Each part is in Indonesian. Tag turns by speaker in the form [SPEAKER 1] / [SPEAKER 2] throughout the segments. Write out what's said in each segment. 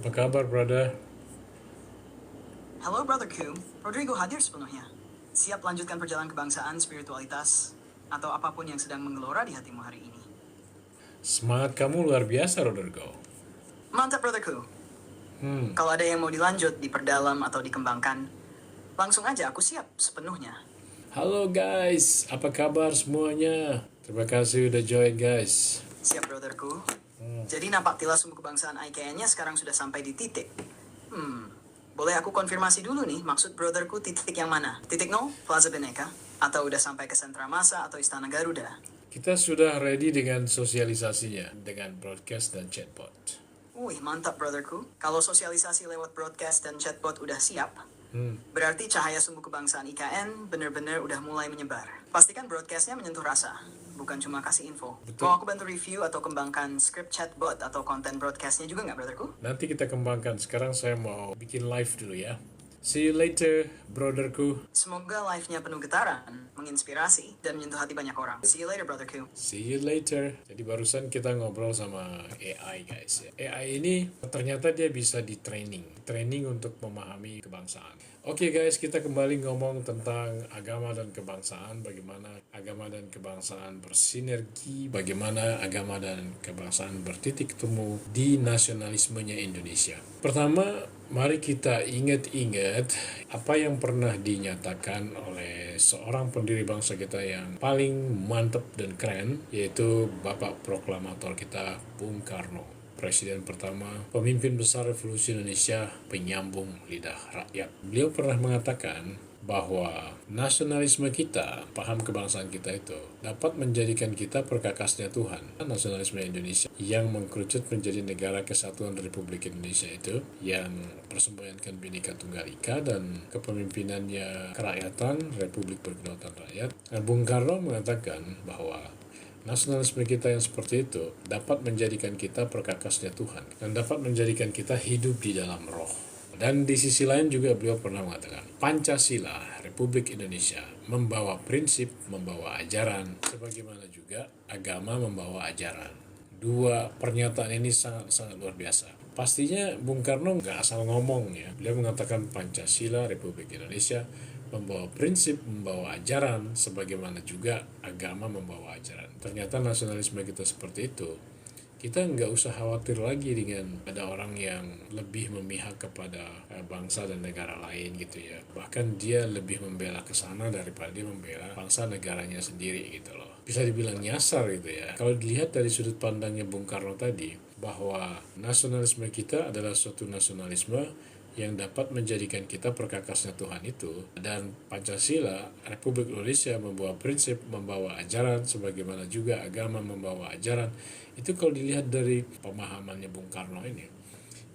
[SPEAKER 1] Apa kabar, brother?
[SPEAKER 2] Halo brotherku, Rodrigo hadir sepenuhnya. Siap lanjutkan perjalanan kebangsaan, spiritualitas, atau apapun yang sedang menggelora di hatimu hari ini.
[SPEAKER 1] Semangat kamu luar biasa, Rodrigo.
[SPEAKER 2] Mantap brotherku. Kalau ada yang mau dilanjut, diperdalam, atau dikembangkan, langsung aja aku siap sepenuhnya.
[SPEAKER 1] Halo guys, apa kabar semuanya? Terima kasih udah join guys.
[SPEAKER 2] Siap brotherku. Jadi napak tilas sumbu kebangsaan IKN-nya sekarang sudah sampai di titik. Boleh aku konfirmasi dulu nih, maksud brotherku titik yang mana? Titik 0, Plaza Beneka? Atau udah sampai ke Sentra Masa atau Istana Garuda?
[SPEAKER 1] Kita sudah ready dengan sosialisasinya, dengan broadcast dan chatbot.
[SPEAKER 2] Wih, mantap brotherku. Kalau sosialisasi lewat broadcast dan chatbot udah siap, berarti cahaya sumbu kebangsaan IKN bener-bener udah mulai menyebar. Pastikan broadcastnya menyentuh rasa, bukan cuma kasih info.
[SPEAKER 1] Betul.
[SPEAKER 2] Mau aku bantu review atau kembangkan script chatbot atau konten broadcastnya juga nggak brotherku?
[SPEAKER 1] Nanti kita kembangkan, sekarang saya mau bikin live dulu ya. See you later, brotherku.
[SPEAKER 2] Semoga live-nya penuh getaran, menginspirasi, dan menyentuh hati banyak orang. See you later brotherku.
[SPEAKER 1] See you later. Jadi barusan kita ngobrol sama AI guys. AI ini ternyata dia bisa di training untuk memahami kebangsaan. Oke guys, kita kembali ngomong tentang agama dan kebangsaan. Bagaimana agama dan kebangsaan bersinergi, bagaimana agama dan kebangsaan bertitik temu di nasionalismenya Indonesia. Pertama, mari kita ingat-ingat apa yang pernah dinyatakan oleh seorang pendiri bangsa kita yang paling mantap dan keren, yaitu Bapak Proklamator kita, Bung Karno. Presiden pertama, pemimpin besar revolusi Indonesia, penyambung lidah rakyat. Beliau pernah mengatakan bahwa nasionalisme kita, paham kebangsaan kita itu, dapat menjadikan kita perkakasnya Tuhan. Nasionalisme Indonesia yang mengkerucut menjadi negara kesatuan Republik Indonesia itu, yang persembahyankan Bhinneka Tunggal Ika dan kepemimpinannya kerakyatan, Republik Berkedaulatan Rakyat. Bung Karno mengatakan bahwa nasionalisme kita yang seperti itu dapat menjadikan kita perkakasnya Tuhan dan dapat menjadikan kita hidup di dalam roh. Dan di sisi lain juga beliau pernah mengatakan, Pancasila Republik Indonesia membawa prinsip, membawa ajaran, sebagaimana juga agama membawa ajaran. Dua pernyataan ini sangat-sangat luar biasa. Pastinya Bung Karno nggak asal ngomong ya. Beliau mengatakan Pancasila Republik Indonesia membawa prinsip, membawa ajaran, sebagaimana juga agama membawa ajaran. Ternyata nasionalisme kita seperti itu. Kita nggak usah khawatir lagi dengan ada orang yang lebih memihak kepada bangsa dan negara lain gitu ya. Bahkan dia lebih membela ke sana daripada dia membela bangsa negaranya sendiri gitu loh. Bisa dibilang nyasar gitu ya. Kalau dilihat dari sudut pandangnya Bung Karno tadi, bahwa nasionalisme kita adalah suatu nasionalisme yang dapat menjadikan kita perkakasnya Tuhan itu, dan Pancasila Republik Indonesia membawa prinsip, membawa ajaran, sebagaimana juga agama membawa ajaran. Itu kalau dilihat dari pemahamannya Bung Karno ini,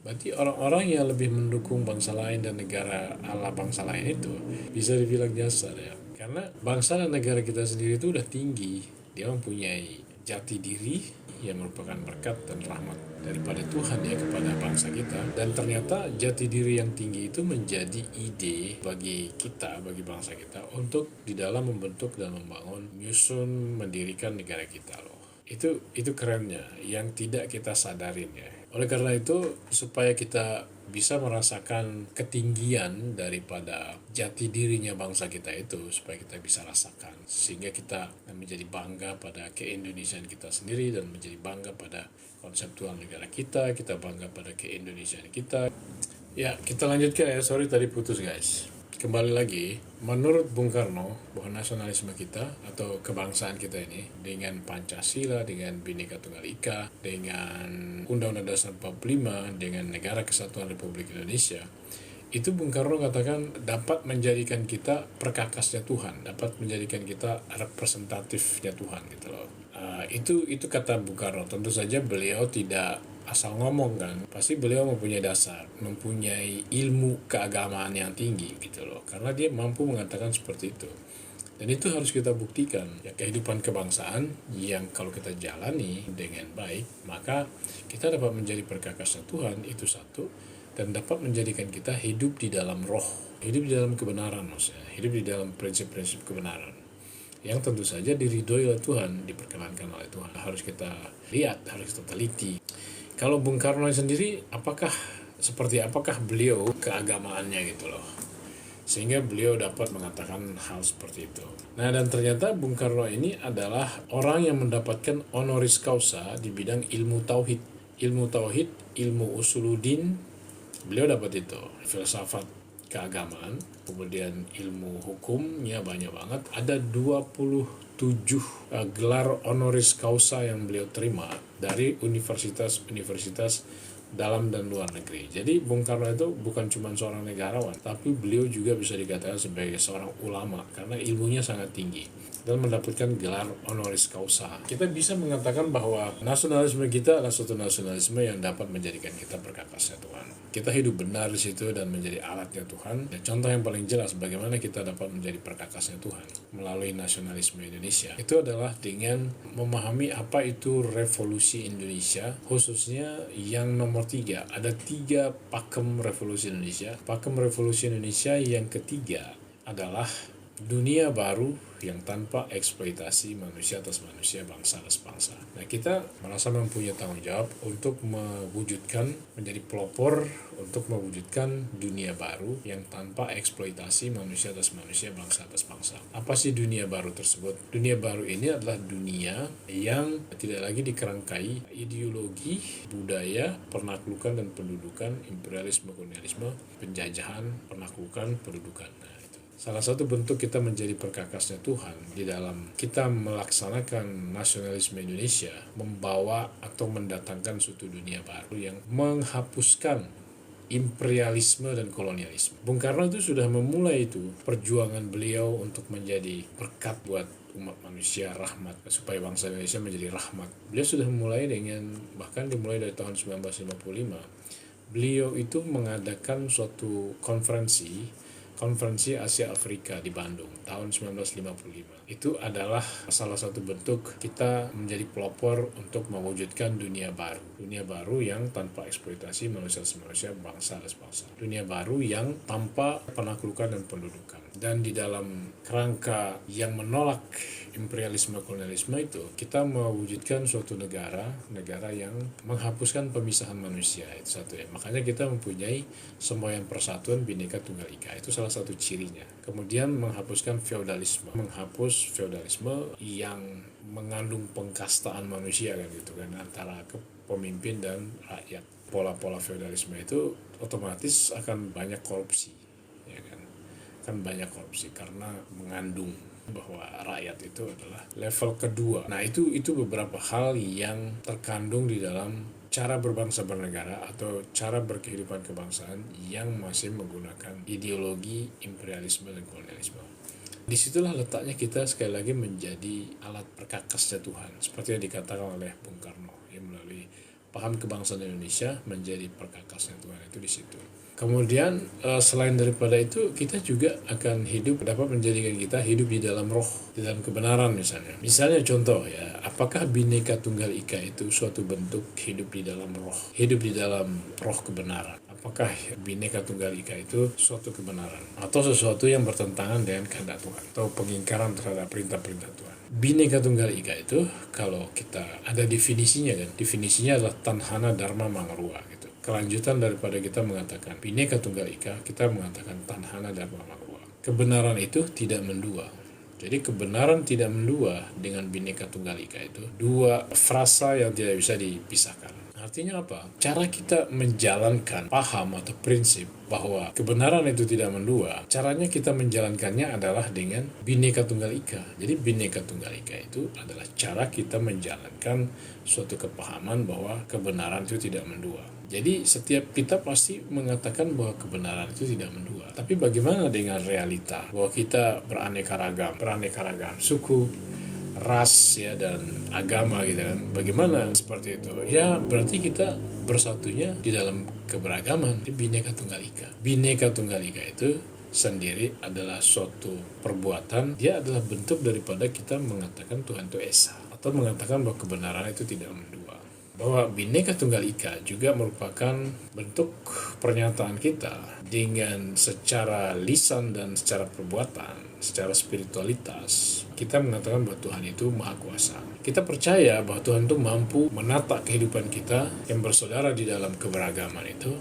[SPEAKER 1] berarti orang-orang yang lebih mendukung bangsa lain dan negara ala bangsa lain itu bisa dibilang nyasar ya, karena bangsa dan negara kita sendiri itu udah tinggi, dia mempunyai jati diri yang merupakan berkat dan rahmat daripada Tuhan ya kepada bangsa kita. Dan ternyata jati diri yang tinggi itu menjadi ide bagi kita, bagi bangsa kita, untuk di dalam membentuk dan membangun, menyusun, mendirikan negara kita loh. Itu kerennya yang tidak kita sadarin ya. Oleh karena itu, supaya kita bisa merasakan ketinggian daripada jati dirinya bangsa kita itu, supaya kita bisa rasakan, sehingga kita menjadi bangga pada keindonesiaan kita sendiri dan menjadi bangga pada konseptual negara kita bangga pada keindonesiaan kita. Ya, kita lanjutkan ya, sorry tadi putus guys. Kembali lagi, menurut Bung Karno, bahwa nasionalisme kita atau kebangsaan kita ini dengan Pancasila, dengan Bhinneka Tunggal Ika, dengan Undang-Undang Dasar 45, dengan Negara Kesatuan Republik Indonesia, itu Bung Karno katakan dapat menjadikan kita perkakasnya Tuhan, dapat menjadikan kita representatifnya Tuhan gitu loh. Itu kata Bung Karno. Tentu saja beliau tidak asal ngomong kan, pasti beliau mempunyai dasar, mempunyai ilmu keagamaan yang tinggi gitu loh, karena dia mampu mengatakan seperti itu. Dan itu harus kita buktikan ya, kehidupan kebangsaan yang kalau kita jalani dengan baik, maka kita dapat menjadi perkakasnya Tuhan, itu satu, dan dapat menjadikan kita hidup di dalam roh, hidup di dalam kebenaran, maksudnya hidup di dalam prinsip-prinsip kebenaran yang tentu saja diridhoi oleh Tuhan, diperkenankan oleh Tuhan. Harus kita lihat, harus kita teliti. Kalau Bung Karno sendiri, apakah seperti apakah beliau keagamaannya gitu loh. Sehingga beliau dapat mengatakan hal seperti itu. Nah, dan ternyata Bung Karno ini adalah orang yang mendapatkan honoris causa di bidang ilmu tauhid. Ilmu tauhid, ilmu usuluddin, beliau dapat itu. Filsafat keagamaan, kemudian ilmu hukumnya banyak banget. Ada 27 gelar honoris causa yang beliau terima dari universitas-universitas dalam dan luar negeri. Jadi Bung Karno itu bukan cuma seorang negarawan, tapi beliau juga bisa dikatakan sebagai seorang ulama karena ilmunya sangat tinggi dan mendapatkan gelar honoris causa. Kita bisa mengatakan bahwa nasionalisme kita adalah suatu nasionalisme yang dapat menjadikan kita perkakasnya Tuhan. Kita hidup benar di situ dan menjadi alatnya Tuhan. Dan contoh yang paling jelas bagaimana kita dapat menjadi perkakasnya Tuhan melalui nasionalisme Indonesia. Itu adalah dengan memahami apa itu revolusi Indonesia, khususnya yang nomor 3. Ada 3 pakem revolusi Indonesia. Pakem revolusi Indonesia yang ketiga adalah dunia baru yang tanpa eksploitasi manusia atas manusia, bangsa atas bangsa. Nah, kita merasa mempunyai tanggung jawab untuk mewujudkan, menjadi pelopor untuk mewujudkan dunia baru yang tanpa eksploitasi manusia atas manusia, bangsa atas bangsa. Apa sih dunia baru tersebut? Dunia baru ini adalah dunia yang tidak lagi dikerangkai ideologi, budaya, penaklukan dan pendudukan, imperialisme, kolonialisme, penjajahan, penaklukan, pendudukan. Salah satu bentuk kita menjadi perkakasnya Tuhan di dalam kita melaksanakan nasionalisme Indonesia, membawa atau mendatangkan suatu dunia baru yang menghapuskan imperialisme dan kolonialisme. Bung Karno itu sudah memulai itu perjuangan beliau untuk menjadi berkat buat umat manusia, rahmat, supaya bangsa Indonesia menjadi rahmat. Beliau sudah memulai dengan, bahkan dimulai dari tahun 1955, beliau itu mengadakan suatu konferensi Asia Afrika di Bandung tahun 1955. Itu adalah salah satu bentuk kita menjadi pelopor untuk mewujudkan dunia baru yang tanpa eksploitasi manusia, bangsa dan bangsa. Dunia baru yang tanpa penaklukan dan pendudukan. Dan di dalam kerangka yang menolak imperialisme kolonialisme itu, kita mewujudkan suatu negara yang menghapuskan pemisahan manusia, itu satu ya. Makanya kita mempunyai semboyan persatuan Bhinneka Tunggal Ika, itu salah satu cirinya. Kemudian menghapuskan feodalisme yang mengandung pengkastaan manusia kan gitu kan, antara pemimpin dan rakyat. Pola-pola feodalisme itu otomatis akan banyak korupsi, ya kan? Kan banyak korupsi karena mengandung bahwa rakyat itu adalah level kedua. Nah, itu beberapa hal yang terkandung di dalam cara berbangsa bernegara atau cara berkehidupan kebangsaan yang masih menggunakan ideologi imperialisme dan kolonialisme. Disitulah letaknya kita sekali lagi menjadi alat perkakasnya Tuhan, seperti yang dikatakan oleh Bung Karno, yang melalui paham kebangsaan Indonesia menjadi perkakasnya Tuhan, itu di situ. Kemudian selain daripada itu, kita juga akan dapat menjadikan kita hidup di dalam roh, di dalam kebenaran misalnya. Misalnya contoh ya, apakah Bhinneka Tunggal Ika itu suatu bentuk hidup di dalam roh kebenaran? Apakah Bhinneka Tunggal Ika itu suatu kebenaran atau sesuatu yang bertentangan dengan kehendak Tuhan atau pengingkaran terhadap perintah-perintah Tuhan? Bhinneka Tunggal Ika itu kalau kita ada definisinya kan, definisinya adalah Tanhana Dharma Mangarua gitu. Kelanjutan daripada kita mengatakan Bhinneka Tunggal Ika, kita mengatakan Tanhana Dharma Mangarua. Kebenaran itu tidak mendua. Jadi kebenaran tidak mendua dengan Bhinneka Tunggal Ika itu dua frasa yang tidak bisa dipisahkan. Artinya apa? Cara kita menjalankan paham atau prinsip bahwa kebenaran itu tidak mendua, caranya kita menjalankannya adalah dengan Bhinneka Tunggal Ika. Jadi Bhinneka Tunggal Ika itu adalah cara kita menjalankan suatu kepahaman bahwa kebenaran itu tidak mendua. Jadi setiap kita pasti mengatakan bahwa kebenaran itu tidak mendua. Tapi bagaimana dengan realita bahwa kita beraneka ragam suku, ras ya dan agama gitu kan. Bagaimana seperti itu? Ya berarti kita bersatunya di dalam keberagaman di Bhinneka Tunggal Ika. Bhinneka Tunggal Ika itu sendiri adalah suatu perbuatan, dia adalah bentuk daripada kita mengatakan Tuhan itu Esa atau mengatakan bahwa kebenaran itu tidak mendua. Bahwa Bhinneka Tunggal Ika juga merupakan bentuk pernyataan kita dengan secara lisan dan secara perbuatan, secara spiritualitas. Kita mengatakan bahwa Tuhan itu Maha Kuasa. Kita percaya bahwa Tuhan itu mampu menata kehidupan kita yang bersaudara di dalam keberagaman itu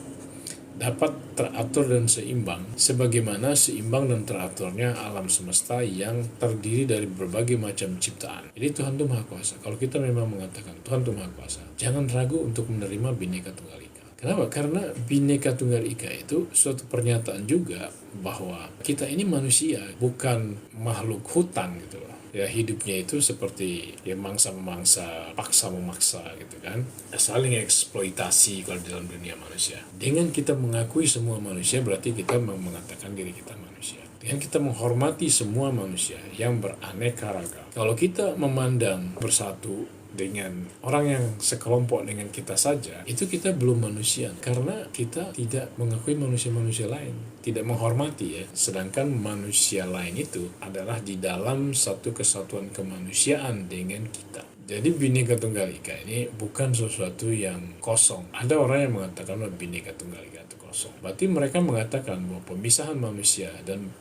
[SPEAKER 1] dapat teratur dan seimbang, sebagaimana seimbang dan teraturnya alam semesta yang terdiri dari berbagai macam ciptaan. Jadi Tuhan itu Maha Kuasa. Kalau kita memang mengatakan Tuhan itu Maha Kuasa, jangan ragu untuk menerima Bhinneka Tunggal Ika. Kenapa? Karena Bhinneka Tunggal Ika itu suatu pernyataan juga bahwa kita ini manusia, bukan makhluk hutan gitu loh. Ya, hidupnya itu seperti ya mangsa memangsa, paksa memaksa gitu kan, saling eksploitasi kalau dalam dunia manusia. Dengan kita mengakui semua manusia, berarti kita mengatakan diri kita manusia. Dengan kita menghormati semua manusia yang beraneka ragam, kalau kita memandang bersatu dengan orang yang sekelompok dengan kita saja, itu kita belum manusia, karena kita tidak mengakui manusia-manusia lain, tidak menghormati ya. Sedangkan manusia lain itu adalah di dalam satu kesatuan kemanusiaan dengan kita. Jadi Bhinneka Tunggal Ika ini bukan sesuatu yang kosong. Ada orang yang mengatakan bahwa Bhinneka Tunggal Ika itu kosong. Berarti mereka mengatakan bahwa pemisahan manusia dan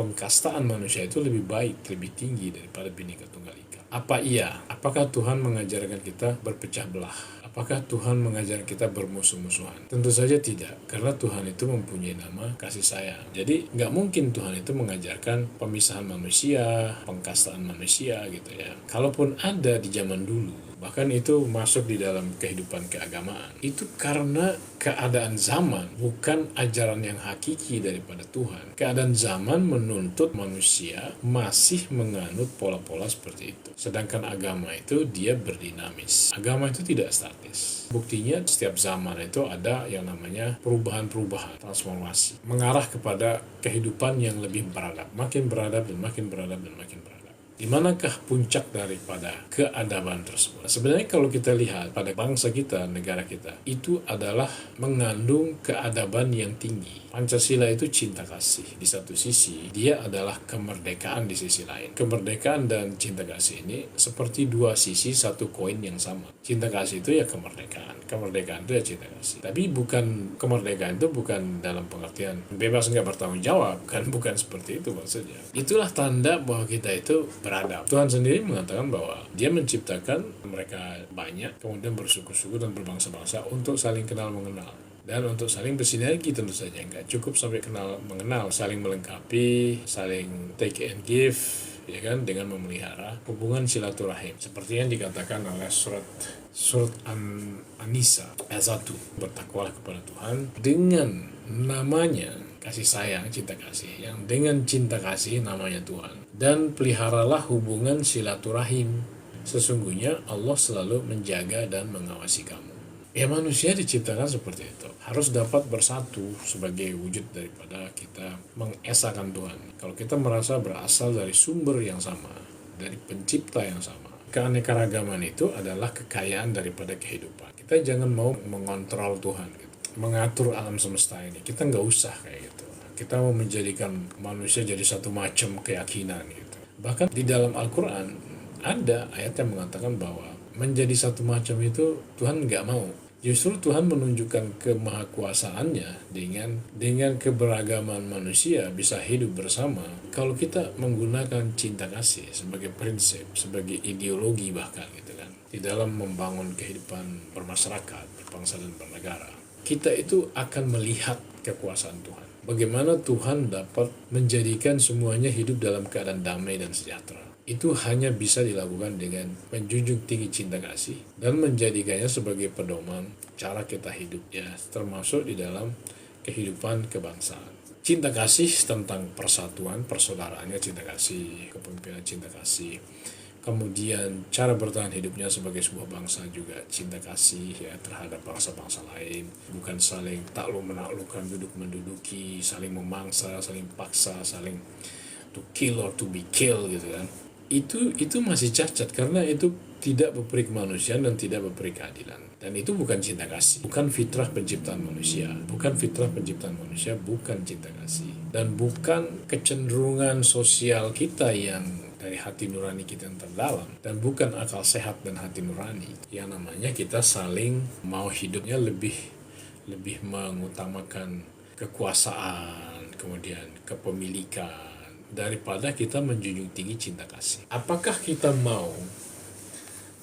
[SPEAKER 1] pengkastaan manusia itu lebih baik, lebih tinggi daripada Bhinneka Tunggal Ika. Apa iya? Apakah Tuhan mengajarkan kita berpecah belah? Apakah Tuhan mengajarkan kita bermusuh-musuhan? Tentu saja tidak, karena Tuhan itu mempunyai nama kasih sayang. Jadi nggak mungkin Tuhan itu mengajarkan pemisahan manusia, pengkastaan manusia gitu ya. Kalaupun ada di zaman dulu, bahkan itu masuk di dalam kehidupan keagamaan, itu karena keadaan zaman, bukan ajaran yang hakiki daripada Tuhan. Keadaan zaman menuntut manusia masih menganut pola-pola seperti itu. Sedangkan agama itu dia berdinamis. Agama itu tidak statis. Buktinya setiap zaman itu ada yang namanya perubahan-perubahan, transformasi, mengarah kepada kehidupan yang lebih beradab, makin beradab dan makin beradab dan makin beradab. Di manakah puncak daripada keadaban tersebut? Sebenarnya kalau kita lihat pada bangsa kita, negara kita, itu adalah mengandung keadaban yang tinggi. Pancasila itu cinta kasih. Di satu sisi, dia adalah kemerdekaan di sisi lain. Kemerdekaan dan cinta kasih ini seperti dua sisi satu koin yang sama. Cinta kasih itu ya kemerdekaan. Kemerdekaan itu ya cinta kasih. Tapi bukan, kemerdekaan itu bukan dalam pengertian bebas nggak bertanggung jawab. Bukan seperti itu maksudnya. Itulah tanda bahwa kita itu beradab. Tuhan sendiri mengatakan bahwa dia menciptakan mereka banyak, kemudian bersuku-suku dan berbangsa-bangsa untuk saling kenal mengenal. Dan untuk saling bersinergi tentu saja, nggak cukup sampai kenal mengenal, saling melengkapi, saling take and give, ya kan, dengan memelihara hubungan silaturahim seperti yang dikatakan oleh surat An-Nisa ayat 1, bertakwalah kepada Tuhan dengan namanya kasih sayang, cinta kasih, yang dengan cinta kasih namanya Tuhan, dan peliharalah hubungan silaturahim, sesungguhnya Allah selalu menjaga dan mengawasi kamu. Ya, manusia diciptakan seperti itu, harus dapat bersatu sebagai wujud daripada kita mengesahkan Tuhan. Kalau kita merasa berasal dari sumber yang sama, dari pencipta yang sama, keanekaragaman itu adalah kekayaan daripada kehidupan. Kita jangan mau mengontrol Tuhan gitu, mengatur alam semesta ini. Kita nggak usah kayak gitu. Kita mau menjadikan manusia jadi satu macam keyakinan gitu. Bahkan di dalam Al-Quran ada ayat yang mengatakan bahwa menjadi satu macam itu Tuhan nggak mau. Justru Tuhan menunjukkan kemahakuasaannya dengan keberagaman manusia bisa hidup bersama. Kalau kita menggunakan cinta kasih sebagai prinsip, sebagai ideologi bahkan gitu kan, di dalam membangun kehidupan bermasyarakat, berbangsa dan bernegara, kita itu akan melihat kekuasaan Tuhan. Bagaimana Tuhan dapat menjadikan semuanya hidup dalam keadaan damai dan sejahtera. Itu hanya bisa dilakukan dengan menjunjung tinggi cinta kasih dan menjadikannya sebagai pedoman cara kita hidup ya, termasuk di dalam kehidupan kebangsaan. Cinta kasih tentang persatuan, persaudaraannya cinta kasih, kepemimpinan cinta kasih. Kemudian cara bertahan hidupnya sebagai sebuah bangsa juga cinta kasih ya terhadap bangsa-bangsa lain, bukan saling takluk menaklukkan, duduk menduduki, saling memangsa, saling paksa, saling to kill or to be killed gitu kan. Itu masih cacat karena itu tidak berperi kemanusiaan dan tidak berperi keadilan. Dan itu bukan cinta kasih, bukan fitrah penciptaan manusia, bukan fitrah penciptaan manusia, bukan cinta kasih. Dan bukan kecenderungan sosial kita yang dari hati nurani kita yang terdalam, dan bukan akal sehat dan hati nurani. Yang namanya kita saling mau hidupnya lebih mengutamakan kekuasaan, kemudian kepemilikan, daripada kita menjunjung tinggi cinta kasih. Apakah kita mau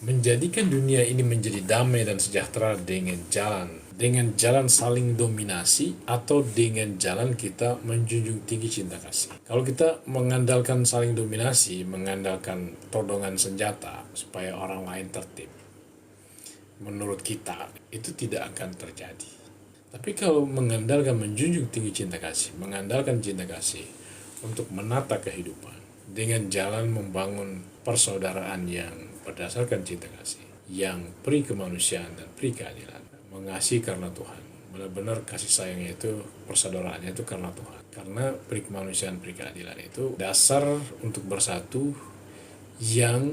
[SPEAKER 1] menjadikan dunia ini menjadi damai dan sejahtera dengan jalan dengan jalan saling dominasi atau dengan jalan kita menjunjung tinggi cinta kasih. Kalau kita mengandalkan saling dominasi, mengandalkan todongan senjata supaya orang lain tertib, menurut kita itu tidak akan terjadi. Tapi kalau mengandalkan menjunjung tinggi cinta kasih, mengandalkan cinta kasih untuk menata kehidupan dengan jalan membangun persaudaraan yang berdasarkan cinta kasih, yang peri kemanusiaan dan peri keadilan, mengasihi karena Tuhan, benar-benar kasih sayangnya itu, persaudaraannya itu karena Tuhan. Karena peri kemanusiaan, peri keadilan itu dasar untuk bersatu yang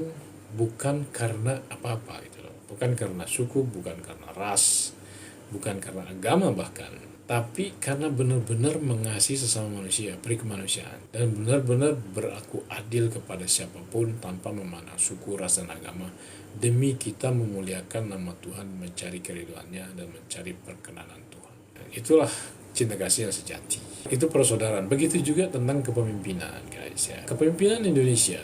[SPEAKER 1] bukan karena apa-apa gitu loh. Bukan karena suku, bukan karena ras, bukan karena agama bahkan, tapi karena benar-benar mengasihi sesama manusia, peri kemanusiaan, dan benar-benar berlaku adil kepada siapapun tanpa memandang suku, ras, dan agama, demi kita memuliakan nama Tuhan, mencari keriduannya, dan mencari perkenanan Tuhan. Dan itulah cinta kasih yang sejati. Itu persaudaraan. Begitu juga tentang kepemimpinan, guys ya. Kepemimpinan Indonesia,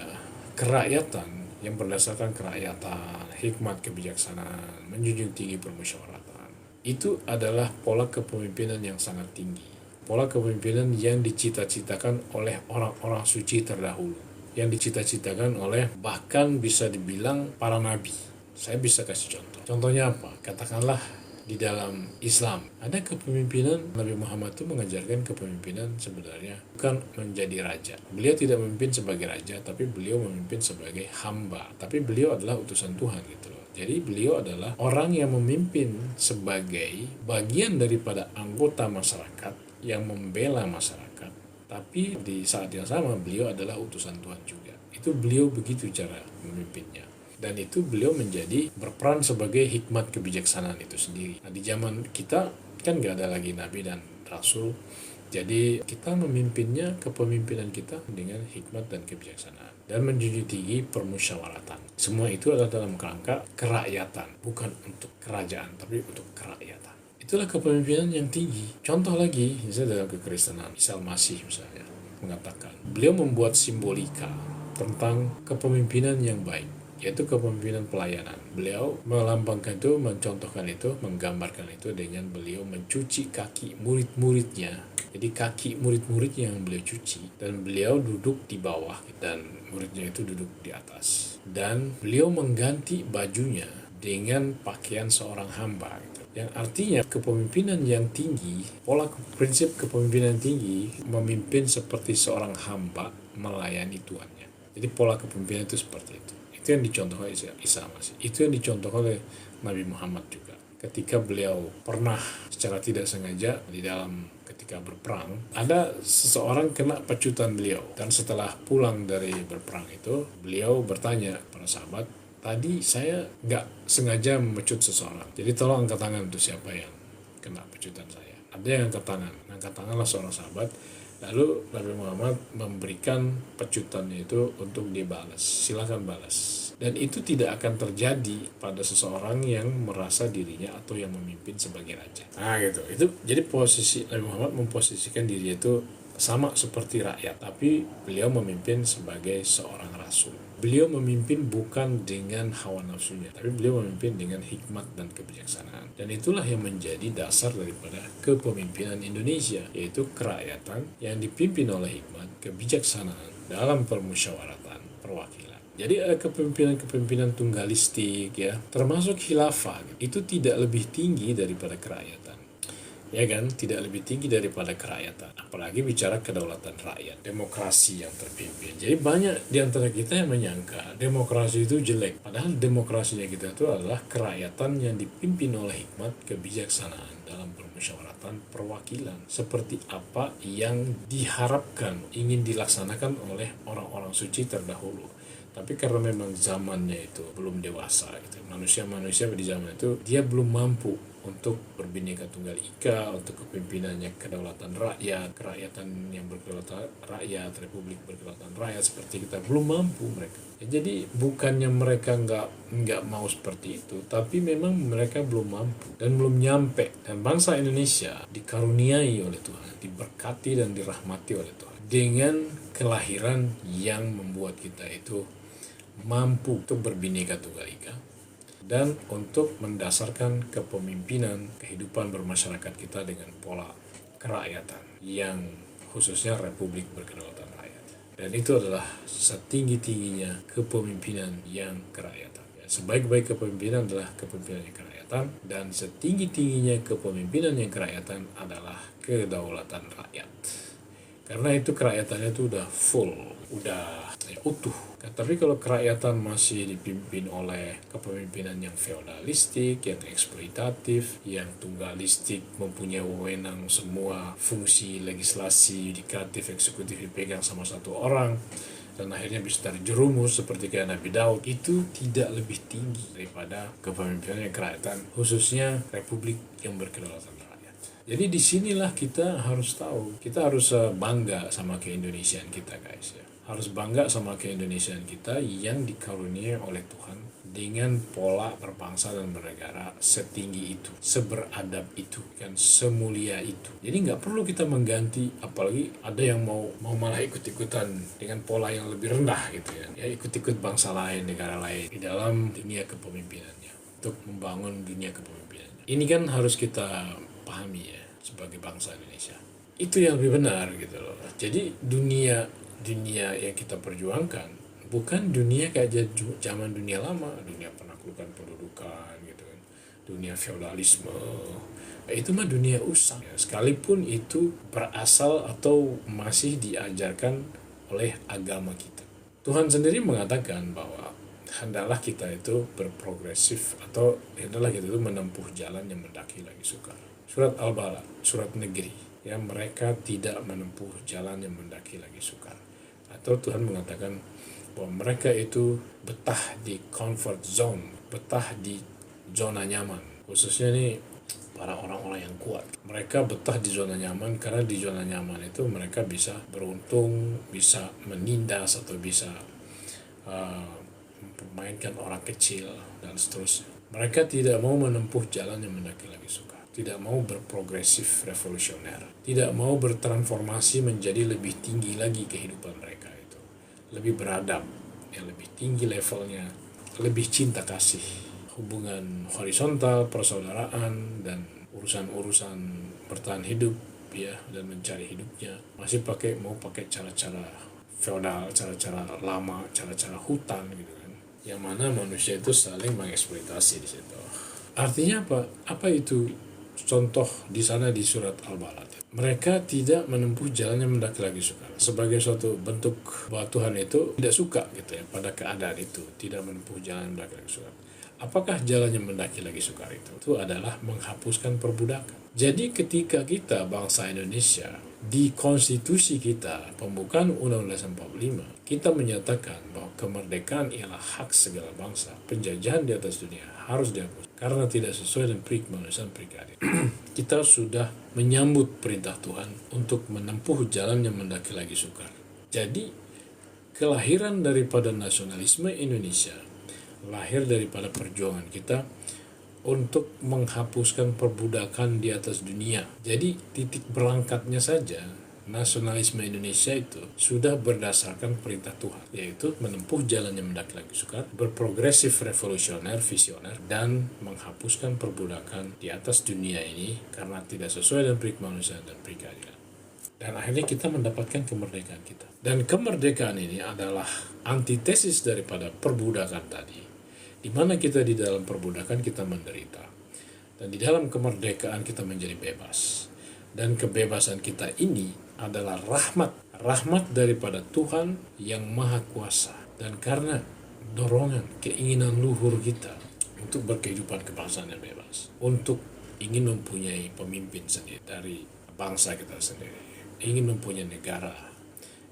[SPEAKER 1] kerakyatan yang berdasarkan kerakyatan, hikmat kebijaksanaan, menjunjung tinggi permusyawaratan. Itu adalah pola kepemimpinan yang sangat tinggi. Pola kepemimpinan yang dicita-citakan oleh orang-orang suci terdahulu. Yang dicita-citakan oleh bahkan bisa dibilang para nabi. Saya bisa kasih contoh. Contohnya apa? Katakanlah di dalam Islam ada kepemimpinan. Nabi Muhammad itu mengajarkan kepemimpinan sebenarnya bukan menjadi raja. Beliau tidak memimpin sebagai raja, tapi beliau memimpin sebagai hamba. Tapi beliau adalah utusan Tuhan gitu loh. Jadi beliau adalah orang yang memimpin sebagai bagian daripada anggota masyarakat yang membela masyarakat. Tapi di saat yang sama beliau adalah utusan Tuhan juga. Itu beliau begitu cara memimpinnya. Dan itu beliau menjadi berperan sebagai hikmat kebijaksanaan itu sendiri. Nah, di zaman kita kan gak ada lagi nabi dan rasul. Jadi kita memimpinnya, kepemimpinan kita dengan hikmat dan kebijaksanaan. Dan menjunjung tinggi permusyawaratan. Semua itu adalah dalam kerangka kerakyatan. Bukan untuk kerajaan, tapi untuk kerakyatan. Itulah kepemimpinan yang tinggi. Contoh lagi, misalnya dalam kekristenan, Isa Masih misalnya, mengatakan, beliau membuat simbolika tentang kepemimpinan yang baik, yaitu kepemimpinan pelayanan. Beliau melambangkan itu, mencontohkan itu, menggambarkan itu dengan beliau mencuci kaki murid-muridnya. Jadi kaki murid-murid yang beliau cuci, dan beliau duduk di bawah dan muridnya itu duduk di atas. Dan beliau mengganti bajunya dengan pakaian seorang hamba. Yang artinya kepemimpinan yang tinggi, pola prinsip kepemimpinan tinggi memimpin seperti seorang hamba melayani tuannya. Jadi pola kepemimpinan itu seperti itu. Itu yang dicontohkan Isa Masih. Itu yang dicontohkan oleh Nabi Muhammad juga. Ketika beliau pernah secara tidak sengaja di dalam ketika berperang, ada seseorang kena pecutan beliau. Dan setelah pulang dari berperang itu, beliau bertanya para sahabat, tadi saya nggak sengaja memecut seseorang. Jadi tolong angkat tangan untuk siapa yang kena pecutan saya. Ada yang angkat tangan. Angkat tanganlah seorang sahabat. Lalu Nabi Muhammad memberikan pecutannya itu untuk dibalas. Silakan balas. Dan itu tidak akan terjadi pada seseorang yang merasa dirinya atau yang memimpin sebagai raja. Nah gitu. Itu jadi posisi Nabi Muhammad memposisikan dirinya itu sama seperti rakyat, tapi beliau memimpin sebagai seorang rasul. Beliau memimpin bukan dengan hawa nafsunya, tapi beliau memimpin dengan hikmat dan kebijaksanaan. Dan itulah yang menjadi dasar daripada kepemimpinan Indonesia, yaitu kerakyatan yang dipimpin oleh hikmat, kebijaksanaan dalam permusyawaratan, perwakilan. Jadi ada kepemimpinan tunggalistik ya, termasuk khilafah, itu tidak lebih tinggi daripada kerakyatan. Ya kan, tidak lebih tinggi daripada kerakyatan. Apalagi bicara kedaulatan rakyat, demokrasi yang terpimpin. Jadi banyak di antara kita yang menyangka demokrasi itu jelek. Padahal demokrasinya kita itu adalah kerakyatan yang dipimpin oleh hikmat kebijaksanaan dalam permusyawaratan perwakilan. Seperti apa yang diharapkan, ingin dilaksanakan oleh orang-orang suci terdahulu. Tapi karena memang zamannya itu belum dewasa, gitu. Manusia-manusia di zaman itu dia belum mampu untuk berbineka tunggal ika, untuk kepemimpinannya kedaulatan rakyat, kerakyatan yang berkedaulatan rakyat, republik berkedaulatan rakyat seperti kita, belum mampu mereka. Ya, jadi bukannya mereka nggak mau seperti itu, tapi memang mereka belum mampu dan belum nyampe. Dan bangsa Indonesia dikaruniai oleh Tuhan, diberkati dan dirahmati oleh Tuhan dengan kelahiran yang membuat kita itu mampu untuk berbineka tunggal ika, dan untuk mendasarkan kepemimpinan kehidupan bermasyarakat kita dengan pola kerakyatan yang khususnya Republik Berkedaulatan Rakyat. Dan itu adalah setinggi-tingginya kepemimpinan yang kerakyatan. Ya, sebaik-baik kepemimpinan adalah kepemimpinan yang kerakyatan, dan setinggi-tingginya kepemimpinan yang kerakyatan adalah kedaulatan rakyat. Karena itu kerakyatannya itu udah full, udah utuh. Tapi kalau kerakyatan masih dipimpin oleh kepemimpinan yang feodalistik, yang eksploitatif, yang tunggalistik, mempunyai wewenang semua fungsi legislasi, yudikatif, eksekutif dipegang sama satu orang, dan akhirnya bisa terjerumus seperti kayak Nabi Daud, itu tidak lebih tinggi daripada kepemimpinan yang kerakyatan, khususnya Republik yang berkedaulatan. Jadi disinilah kita harus tahu, kita harus bangga sama keindonesiaan kita guys ya. Harus bangga sama keindonesiaan kita yang dikaruniai oleh Tuhan dengan pola berbangsa dan bernegara setinggi itu, seberadab itu, kan semulia itu. Jadi nggak perlu kita mengganti, apalagi ada yang mau malah ikut-ikutan dengan pola yang lebih rendah gitu ya. Ya ikut-ikut bangsa lain, negara lain di dalam dunia kepemimpinannya untuk membangun dunia kepemimpinannya. Ini kan harus kita pahami ya sebagai bangsa Indonesia. Itu yang lebih benar gitu loh. Jadi dunia yang kita perjuangkan bukan dunia kayak zaman dunia lama, dunia penaklukan pendudukan gitu kan. Dunia feodalisme. Itu mah dunia usang ya. Sekalipun itu berasal atau masih diajarkan oleh agama kita. Tuhan sendiri mengatakan bahwa hendaklah kita itu berprogresif atau hendaklah kita itu menempuh jalan yang mendaki lagi sukar. Surat Al-Balad, surat negeri, ya mereka tidak menempuh jalan yang mendaki lagi sukar. Atau Tuhan mengatakan bahwa mereka itu betah di comfort zone, betah di zona nyaman. Khususnya nih para orang-orang yang kuat. Mereka betah di zona nyaman karena di zona nyaman itu mereka bisa beruntung, bisa menindas atau bisa mempermainkan orang kecil dan seterusnya. Mereka tidak mau menempuh jalan yang mendaki lagi sukar. Tidak mau berprogresif revolusioner, tidak mau bertransformasi menjadi lebih tinggi lagi kehidupan mereka itu, lebih beradab, yang lebih tinggi levelnya, lebih cinta kasih, hubungan horizontal, persaudaraan, dan urusan-urusan bertahan hidup ya dan mencari hidupnya masih mau pakai cara-cara feodal, cara-cara lama, cara-cara hutan gitu kan, yang mana manusia itu saling mengeksploitasi di situ. Artinya apa? Apa itu? Contoh di sana di surat Al-Balad. Mereka tidak menempuh jalan yang mendaki lagi sukar. Sebagai suatu bentuk bahwa Tuhan itu tidak suka gitu ya pada keadaan itu, tidak menempuh jalan yang mendaki lagi sukar. Apakah jalan yang mendaki lagi sukar itu? Itu adalah menghapuskan perbudakan. Jadi ketika kita bangsa Indonesia di konstitusi kita, pembukaan Undang-Undang 45, kita menyatakan bahwa kemerdekaan ialah hak segala bangsa. Penjajahan di atas dunia harus dihapus karena tidak sesuai dengan prinsip kemanusiaan perikadil. Kita sudah menyambut perintah Tuhan untuk menempuh jalan yang mendaki lagi sukar. Jadi kelahiran daripada nasionalisme Indonesia lahir daripada perjuangan kita untuk menghapuskan perbudakan di atas dunia. Jadi titik berangkatnya saja nasionalisme Indonesia itu sudah berdasarkan perintah Tuhan, yaitu menempuh jalan yang mendaki lagi sukar, berprogresif revolusioner, visioner, dan menghapuskan perbudakan di atas dunia ini karena tidak sesuai dengan prinsip kemanusiaan dan perikeadilan. Dan akhirnya kita mendapatkan kemerdekaan kita. Dan kemerdekaan ini adalah antitesis daripada perbudakan tadi, di mana kita di dalam perbudakan kita menderita, dan di dalam kemerdekaan kita menjadi bebas. Dan kebebasan kita ini adalah rahmat daripada Tuhan yang Maha Kuasa. Dan karena dorongan, keinginan luhur kita untuk berkehidupan kebangsaan yang bebas, untuk ingin mempunyai pemimpin sendiri dari bangsa kita sendiri, ingin mempunyai negara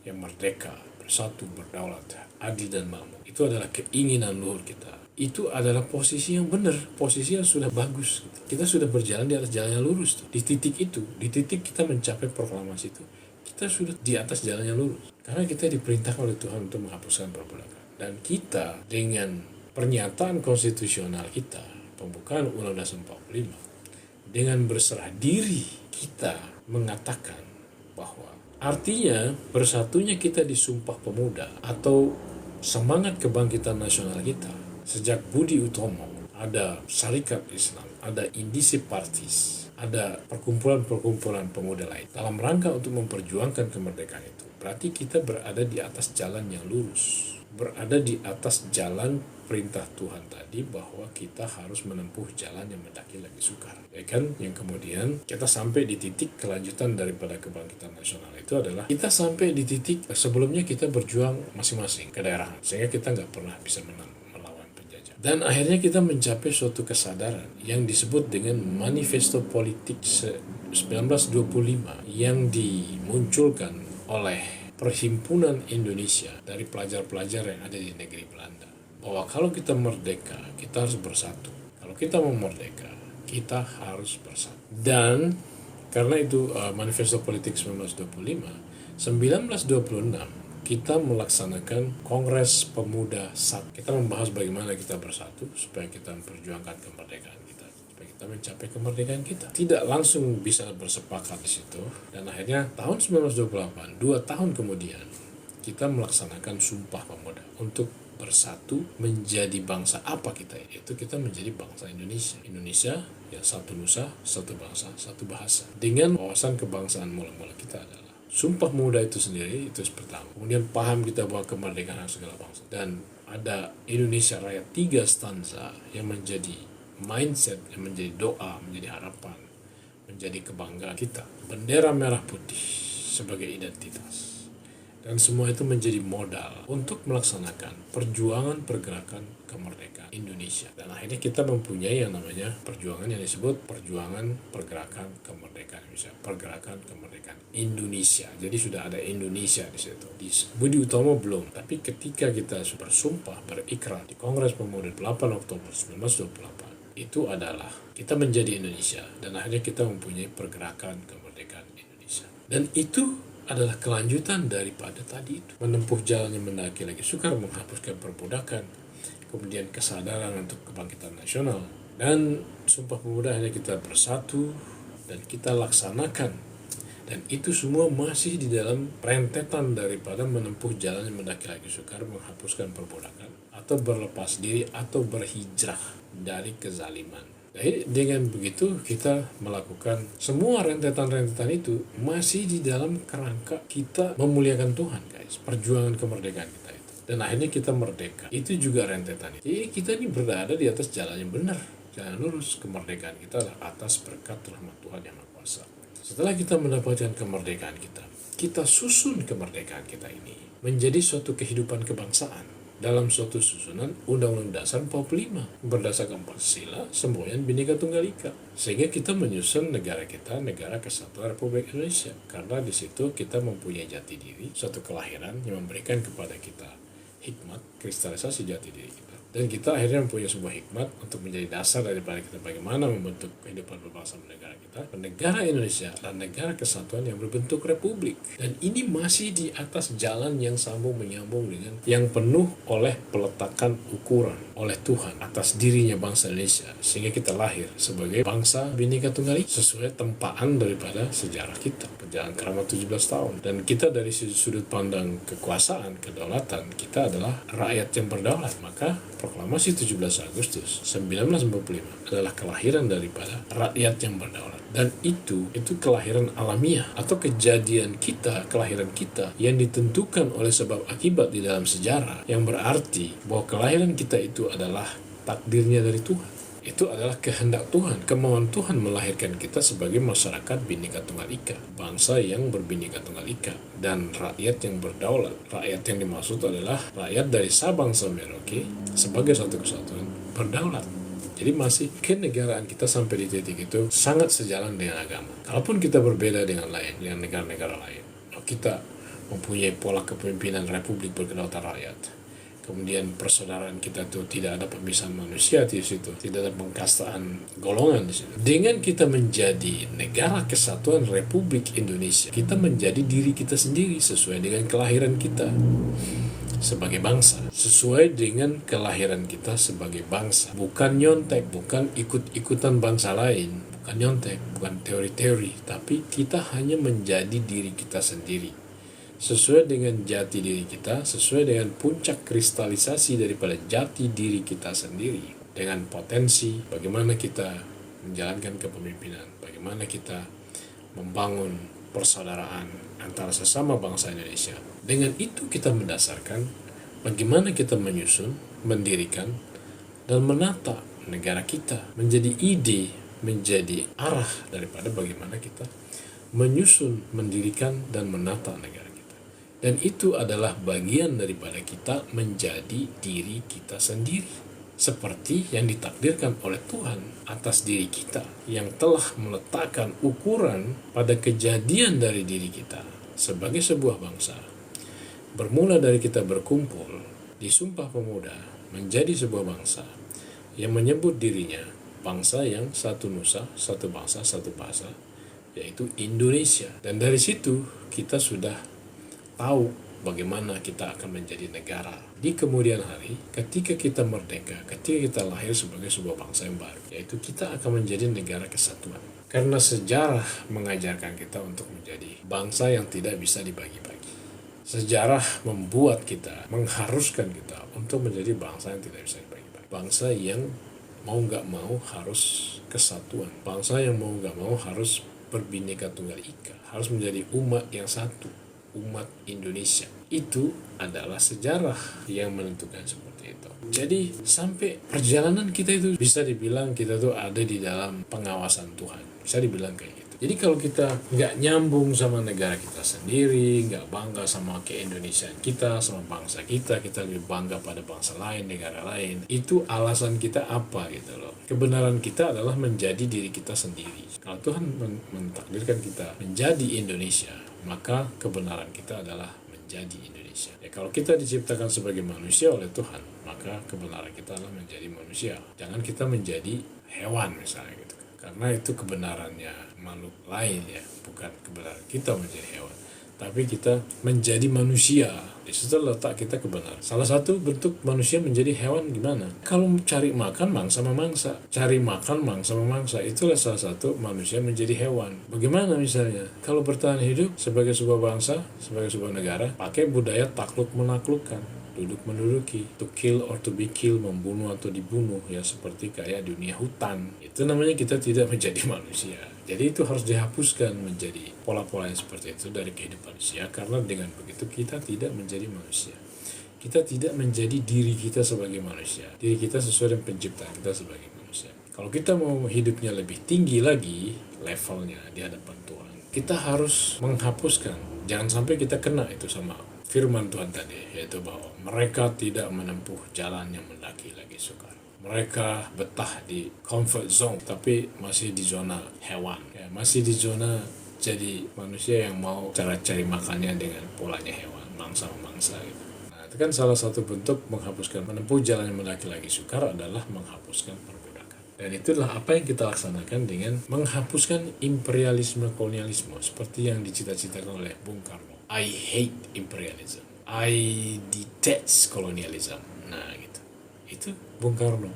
[SPEAKER 1] yang merdeka, bersatu, berdaulat, adil dan makmur, itu adalah keinginan luhur kita. Itu adalah posisi yang benar, posisi yang sudah bagus. Kita sudah berjalan di atas jalan yang lurus. Di titik itu, di titik kita mencapai proklamasi itu, kita sudah di atas jalan yang lurus. Karena kita diperintahkan oleh Tuhan untuk menghapuskan perbudakan. Dan kita dengan pernyataan konstitusional kita, pembukaan Undang-Undang 45, dengan berserah diri kita mengatakan bahwa artinya bersatunya kita di Sumpah Pemuda atau semangat kebangkitan nasional kita sejak Budi Utomo ada Syarikat Islam, ada Indisi Partis, ada perkumpulan-perkumpulan pemuda lain dalam rangka untuk memperjuangkan kemerdekaan itu. Berarti kita berada di atas jalan yang lurus, berada di atas jalan perintah Tuhan tadi bahwa kita harus menempuh jalan yang mendaki lagi sukar. Ya kan? Yang kemudian kita sampai di titik kelanjutan daripada kebangkitan nasional itu adalah kita sampai di titik sebelumnya kita berjuang masing-masing ke daerah sehingga kita nggak pernah bisa menang melawan penjajah. Dan akhirnya kita mencapai suatu kesadaran yang disebut dengan Manifesto Politik 1925 yang dimunculkan oleh Perhimpunan Indonesia dari pelajar-pelajar yang ada di negeri Belanda. Bahwa kalau kita merdeka, kita harus bersatu. Kalau kita mau merdeka, kita harus bersatu. Dan karena itu Manifesto Politik 1925, 1926 kita melaksanakan Kongres Pemuda SAT. Kita membahas bagaimana kita bersatu supaya kita memperjuangkan kemerdekaan kita, supaya kita mencapai kemerdekaan kita. Tidak langsung bisa bersepakat di situ. Dan akhirnya tahun 1928, 2 tahun kemudian, kita melaksanakan Sumpah Pemuda untuk bersatu menjadi bangsa apa kita, yaitu kita menjadi bangsa Indonesia. Indonesia yang satu nusa, satu bangsa, satu bahasa. Dengan wawasan kebangsaan mula-mula kita adalah Sumpah Pemuda itu sendiri, itu pertama. Kemudian paham kita bahwa kemerdekaan segala bangsa. Dan ada Indonesia Raya 3 stanza yang menjadi mindset, yang menjadi doa, menjadi harapan, menjadi kebanggaan kita. Bendera merah putih sebagai identitas. Dan semua itu menjadi modal untuk melaksanakan perjuangan pergerakan kemerdekaan Indonesia. Dan akhirnya kita mempunyai yang namanya perjuangan yang disebut perjuangan pergerakan kemerdekaan Indonesia. Pergerakan kemerdekaan Indonesia. Jadi sudah ada Indonesia di situ. Di Budi Utomo belum. Tapi ketika kita bersumpah, berikrar di Kongres Pemuda 8 Oktober 1928, itu adalah kita menjadi Indonesia. Dan akhirnya kita mempunyai pergerakan kemerdekaan Indonesia. Dan itu adalah kelanjutan daripada tadi itu. Menempuh jalan yang mendaki lagi sukar, menghapuskan perbudakan, kemudian kesadaran untuk kebangkitan nasional. Dan Sumpah Pemuda hanya kita bersatu dan kita laksanakan. Dan itu semua masih di dalam rentetan daripada menempuh jalan yang mendaki lagi sukar, menghapuskan perbudakan, atau berlepas diri, atau berhijrah dari kezaliman. Jadi dengan begitu kita melakukan semua rentetan-rentetan itu masih di dalam kerangka kita memuliakan Tuhan, guys. Perjuangan kemerdekaan kita itu. Dan akhirnya kita merdeka. Itu juga rentetan itu. Jadi kita ini berada di atas jalan yang benar. Jalan lurus. Kemerdekaan kita adalah atas berkat rahmat Tuhan yang Maha Kuasa. Setelah kita mendapatkan kemerdekaan kita susun kemerdekaan kita ini menjadi suatu kehidupan kebangsaan. Dalam suatu susunan Undang-Undang Dasar 45 berdasarkan Pancasila, semboyan Bhinneka Tunggal Ika, sehingga kita menyusun negara kita, Negara Kesatuan Republik Indonesia, karena di situ kita mempunyai jati diri, suatu kelahiran yang memberikan kepada kita hikmat kristalisasi jati diri kita, dan kita akhirnya mempunyai sebuah hikmat untuk menjadi dasar daripada kita bagaimana membentuk kehidupan berbangsa negara kita. Negara Indonesia adalah negara kesatuan yang berbentuk republik, dan ini masih di atas jalan yang sambung menyambung dengan yang penuh oleh peletakan ukuran oleh Tuhan atas dirinya bangsa Indonesia, sehingga kita lahir sebagai bangsa Bhinneka Tunggal Ika sesuai tempaan daripada sejarah kita, perjalanan keramat 17 tahun. Dan kita dari sudut pandang kekuasaan, kedaulatan, kita adalah rakyat yang berdaulat. Maka proklamasi 17 Agustus 1945 adalah kelahiran daripada rakyat yang berdaulat. Dan itu kelahiran alamiah atau kejadian kita, kelahiran kita yang ditentukan oleh sebab akibat di dalam sejarah, yang berarti bahwa kelahiran kita itu adalah takdirnya dari Tuhan. Itu adalah kehendak Tuhan, kemauan Tuhan melahirkan kita sebagai masyarakat Bhinneka Tunggal Ika, bangsa yang berbhinneka tunggal ika, dan rakyat yang berdaulat. Rakyat yang dimaksud adalah rakyat dari Sabang sampai Merauke sebagai satu kesatuan berdaulat. Jadi masih kenegaraan kita sampai di titik itu sangat sejalan dengan agama. Kalaupun kita berbeda dengan negara-negara lain, kita mempunyai pola kepemimpinan republik berkedaulatan rakyat. Kemudian persaudaraan kita itu tidak ada pemisahan manusia di situ, tidak ada pengkastaan golongan di situ. Dengan kita menjadi negara kesatuan Republik Indonesia, kita menjadi diri kita sendiri sesuai dengan kelahiran kita sebagai bangsa, sesuai dengan kelahiran kita sebagai bangsa. Bukan nyontek, bukan ikut-ikutan bangsa lain, bukan nyontek, bukan teori-teori, tapi kita hanya menjadi diri kita sendiri, sesuai dengan jati diri kita, sesuai dengan puncak kristalisasi daripada jati diri kita sendiri. dengan potensi bagaimana kita menjalankan kepemimpinan, bagaimana kita membangun persaudaraan antara sesama bangsa Indonesia. Dengan itu kita mendasarkan bagaimana kita menyusun, mendirikan, dan menata negara kita menjadi ide, menjadi arah daripada bagaimana kita menyusun, mendirikan, dan menata negara kita. Dan itu adalah bagian daripada kita menjadi diri kita sendiri, seperti yang ditakdirkan oleh Tuhan atas diri kita, yang telah meletakkan ukuran pada kejadian dari diri kita sebagai sebuah bangsa. Bermula dari kita berkumpul di Sumpah Pemuda menjadi sebuah bangsa yang menyebut dirinya bangsa yang satu nusa, satu bangsa, satu bahasa, yaitu Indonesia. Dan dari situ kita sudah tahu bagaimana kita akan menjadi negara di kemudian hari ketika kita merdeka, ketika kita lahir sebagai sebuah bangsa yang baru, yaitu kita akan menjadi negara kesatuan. Karena sejarah mengajarkan kita untuk menjadi bangsa yang tidak bisa dibagi-bagi. Sejarah membuat kita, mengharuskan kita untuk menjadi bangsa yang tidak bisa dibagi-bagi. Bangsa yang mau gak mau harus kesatuan. Bangsa yang mau gak mau harus berbineka tunggal ika, harus menjadi umat yang satu, umat Indonesia. Itu adalah sejarah yang menentukan seperti itu. Jadi sampai perjalanan kita itu bisa dibilang kita tuh ada di dalam pengawasan Tuhan. Bisa dibilang kayak gitu. Jadi kalau kita nggak nyambung sama negara kita sendiri, nggak bangga sama ke-Indonesiaan kita, sama bangsa kita lebih bangga pada bangsa lain, negara lain, itu alasan kita apa gitu loh. Kebenaran kita adalah menjadi diri kita sendiri. Kalau Tuhan mentakdirkan kita menjadi Indonesia, maka kebenaran kita adalah menjadi Indonesia. Ya, kalau kita diciptakan sebagai manusia oleh Tuhan, maka kebenaran kita adalah menjadi manusia. Jangan kita menjadi hewan misalnya gitu. Karena itu kebenarannya makhluk lain ya, bukan kebenaran kita menjadi hewan. Tapi kita menjadi manusia. Di situ letak kita kebenaran. Salah satu bentuk manusia menjadi hewan gimana? Kalau cari makan mangsa memangsa, cari makan mangsa memangsa, itulah salah satu manusia menjadi hewan. Bagaimana misalnya? Kalau bertahan hidup sebagai sebuah bangsa, sebagai sebuah negara, pakai budaya takluk menaklukkan, duduk menduduki, to kill or to be killed, membunuh atau dibunuh, ya seperti kayak dunia hutan. Itu namanya kita tidak menjadi manusia. Jadi itu harus dihapuskan menjadi pola-pola yang seperti itu dari kehidupan manusia, karena dengan begitu kita tidak menjadi manusia. Kita tidak menjadi diri kita sebagai manusia. Diri kita sesuai dengan penciptaan kita sebagai manusia. Kalau kita mau hidupnya lebih tinggi lagi levelnya di hadapan Tuhan, kita harus menghapuskan. Jangan sampai kita kena itu sama firman Tuhan tadi, yaitu bahwa mereka tidak menempuh jalan yang mendaki lagi sukar. Mereka betah di comfort zone, tapi masih di zona hewan, ya, masih di zona jadi manusia yang mau cara cari makannya dengan polanya hewan, mangsa-mangsa gitu. Nah, itu kan salah satu bentuk menghapuskan, menempuh jalan yang mendaki lagi sukar adalah menghapuskan perbudakan. Dan itulah apa yang kita laksanakan dengan menghapuskan imperialisme kolonialisme seperti yang dicita-citakan oleh Bung Karno. I hate imperialism. I detest colonialism. Nah, gitu. Itu Bung Karno.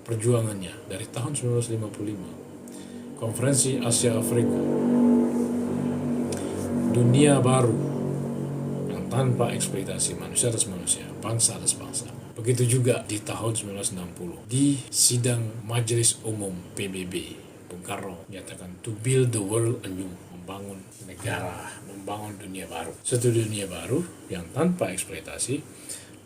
[SPEAKER 1] Perjuangannya dari tahun 1955. Konferensi Asia Afrika. Dunia baru yang tanpa eksploitasi manusia atas manusia, bangsa atas bangsa. Begitu juga di tahun 1960 di sidang Majelis Umum PBB, Bung Karno menyatakan to build the world anew, membangun negara, membangun dunia baru. Satu dunia baru yang tanpa eksploitasi,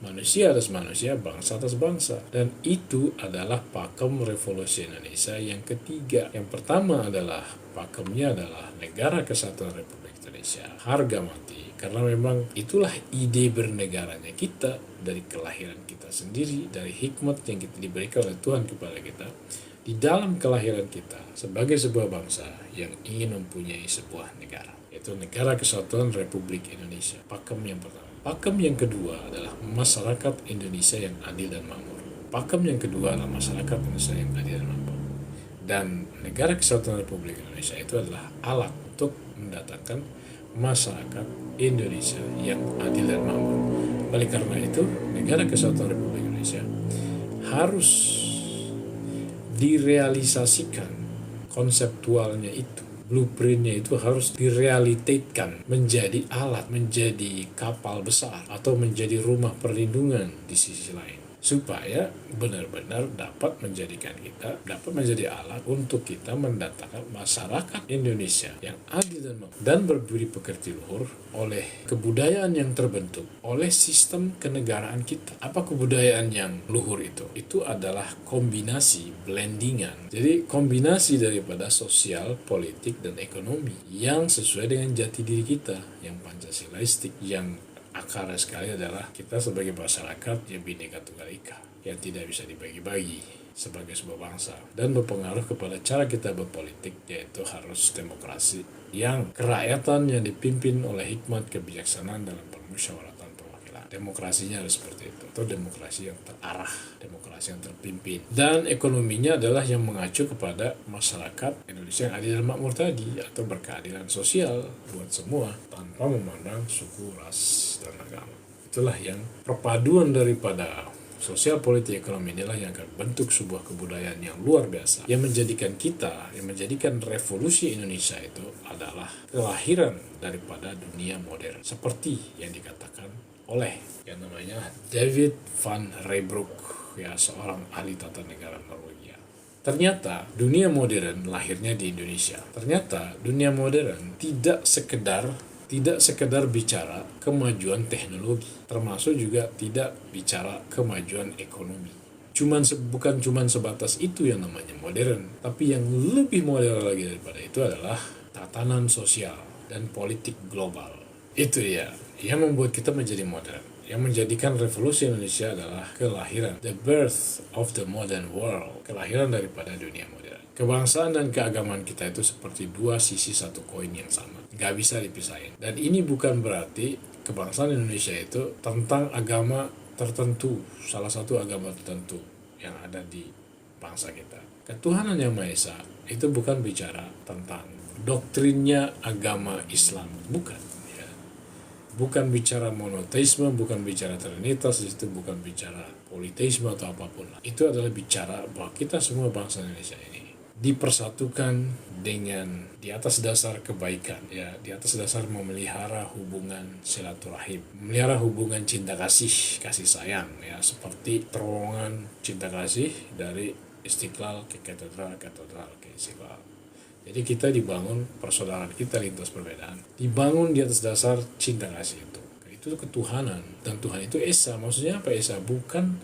[SPEAKER 1] manusia atas manusia, bangsa atas bangsa. Dan itu adalah pakem revolusi Indonesia yang ketiga. Yang pertama adalah pakemnya adalah Negara Kesatuan Republik Indonesia, harga mati. Karena memang itulah ide bernegaranya kita dari kelahiran kita sendiri, dari hikmat yang kita diberikan oleh Tuhan kepada kita di dalam kelahiran kita sebagai sebuah bangsa yang ingin mempunyai sebuah negara, yaitu Negara Kesatuan Republik Indonesia. Pakem yang pertama. Pakem yang kedua adalah masyarakat Indonesia yang adil dan makmur. Pakem yang kedua adalah masyarakat Indonesia yang adil dan makmur. Dan Negara Kesatuan Republik Indonesia itu adalah alat untuk mendatangkan masyarakat Indonesia yang adil dan makmur. Oleh karena itu, Negara Kesatuan Republik Indonesia harus direalisasikan konseptualnya itu. Blueprintnya itu harus direalitetkan menjadi alat, menjadi kapal besar, atau menjadi rumah perlindungan di sisi lain. supaya benar-benar dapat menjadi alat untuk kita mendatangkan masyarakat Indonesia yang adil dan berbudi pekerti luhur oleh kebudayaan yang terbentuk oleh sistem kenegaraan kita. Apa kebudayaan yang luhur itu? Itu adalah kombinasi, blendingan. Jadi kombinasi daripada sosial, politik, dan ekonomi yang sesuai dengan jati diri kita, yang Pancasilais, yang akarnya sekali adalah kita sebagai masyarakat yang Bhinneka Tunggal Ika, yang tidak bisa dibagi-bagi sebagai sebuah bangsa, dan berpengaruh kepada cara kita berpolitik, yaitu harus demokrasi yang kerakyatan yang dipimpin oleh hikmat kebijaksanaan dalam permusyawaratan perwakilan. Demokrasinya harus seperti itu, atau demokrasi yang terarah, demokrasi yang terpimpin, dan ekonominya adalah yang mengacu kepada masyarakat Indonesia yang adil dan makmur tadi, atau berkeadilan sosial buat semua tanpa memandang suku, ras, dan agama. Itulah yang perpaduan daripada sosial, politik, ekonomi inilah yang akan bentuk sebuah kebudayaan yang luar biasa, yang menjadikan revolusi Indonesia itu adalah kelahiran daripada dunia modern, seperti yang dikatakan oleh yang namanya David van Reybrouck, ya, seorang ahli tata negara Norwegia. Ternyata dunia modern lahirnya di Indonesia. Ternyata dunia modern tidak sekedar bicara kemajuan teknologi, termasuk juga tidak bicara kemajuan ekonomi. Bukan cuman sebatas itu yang namanya modern, tapi yang lebih modern lagi daripada itu adalah tatanan sosial dan politik global. Itu ya yang membuat kita menjadi modern. Yang menjadikan revolusi Indonesia adalah kelahiran, the birth of the modern world, kelahiran daripada dunia modern. Kebangsaan dan keagamaan kita itu seperti dua sisi satu koin yang sama, nggak bisa dipisahin. Dan ini bukan berarti kebangsaan Indonesia itu tentang agama tertentu, salah satu agama tertentu yang ada di bangsa kita. Ketuhanan Yang Maha Esa itu bukan bicara tentang doktrinnya agama Islam, bukan. Bukan bicara monoteisme, bukan bicara trinitas, itu bukan bicara politeisme atau apapun. Itu adalah bicara bahwa kita semua bangsa Indonesia ini dipersatukan dengan di atas dasar kebaikan, ya, di atas dasar memelihara hubungan silaturahim, memelihara hubungan cinta kasih sayang, ya, seperti terowongan cinta kasih dari Istiqlal ke katedral ke Istiqlal. Jadi kita dibangun persaudaraan kita lintas perbedaan, dibangun di atas dasar cinta kasih itu. Itu ketuhanan, dan Tuhan itu Esa. Maksudnya apa Esa? Bukan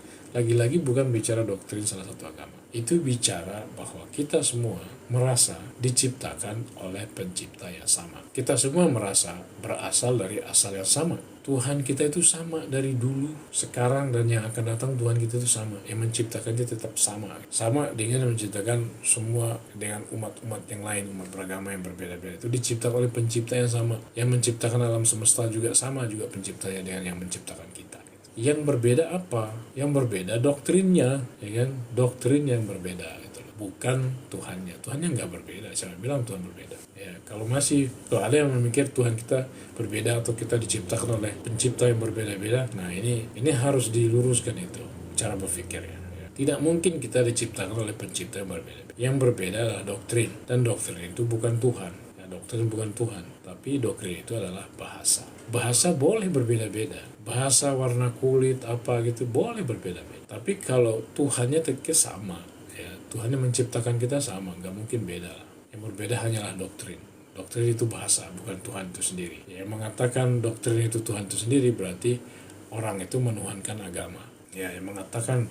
[SPEAKER 1] bicara doktrin salah satu agama. Itu bicara bahwa kita semua merasa diciptakan oleh pencipta yang sama. Kita semua merasa berasal dari asal yang sama. Tuhan kita itu sama dari dulu, sekarang, dan yang akan datang. Tuhan kita itu sama. Yang menciptakan dia tetap sama. Sama dengan menciptakan semua dengan umat-umat yang lain, umat beragama yang berbeda-beda. Itu diciptakan oleh pencipta yang sama. Yang menciptakan alam semesta juga sama, juga penciptanya dengan yang menciptakan kita. Yang berbeda apa? Yang berbeda doktrinnya, ya kan? Doktrin yang berbeda itu, bukan Tuhannya. Tuhannya nggak berbeda. Saya bilang Tuhan berbeda. Ya, kalau ada yang memikir Tuhan kita berbeda atau kita diciptakan oleh pencipta yang berbeda-beda, nah ini harus diluruskan itu cara berpikirnya. Ya. Tidak mungkin kita diciptakan oleh pencipta yang berbeda. Yang berbeda adalah doktrin, dan doktrin itu bukan Tuhan. Ya, doktrin bukan Tuhan, tapi doktrin itu adalah bahasa. Bahasa boleh berbeda-beda. Bahasa, warna kulit, apa gitu boleh berbeda-beda. Tapi kalau Tuhannya sama, ya, Tuhan yang menciptakan kita sama, nggak mungkin beda. Yang berbeda hanyalah doktrin. Doktrin itu bahasa, bukan Tuhan itu sendiri. Ya, yang mengatakan doktrin itu Tuhan itu sendiri berarti orang itu menuhankan agama. Ya, yang mengatakan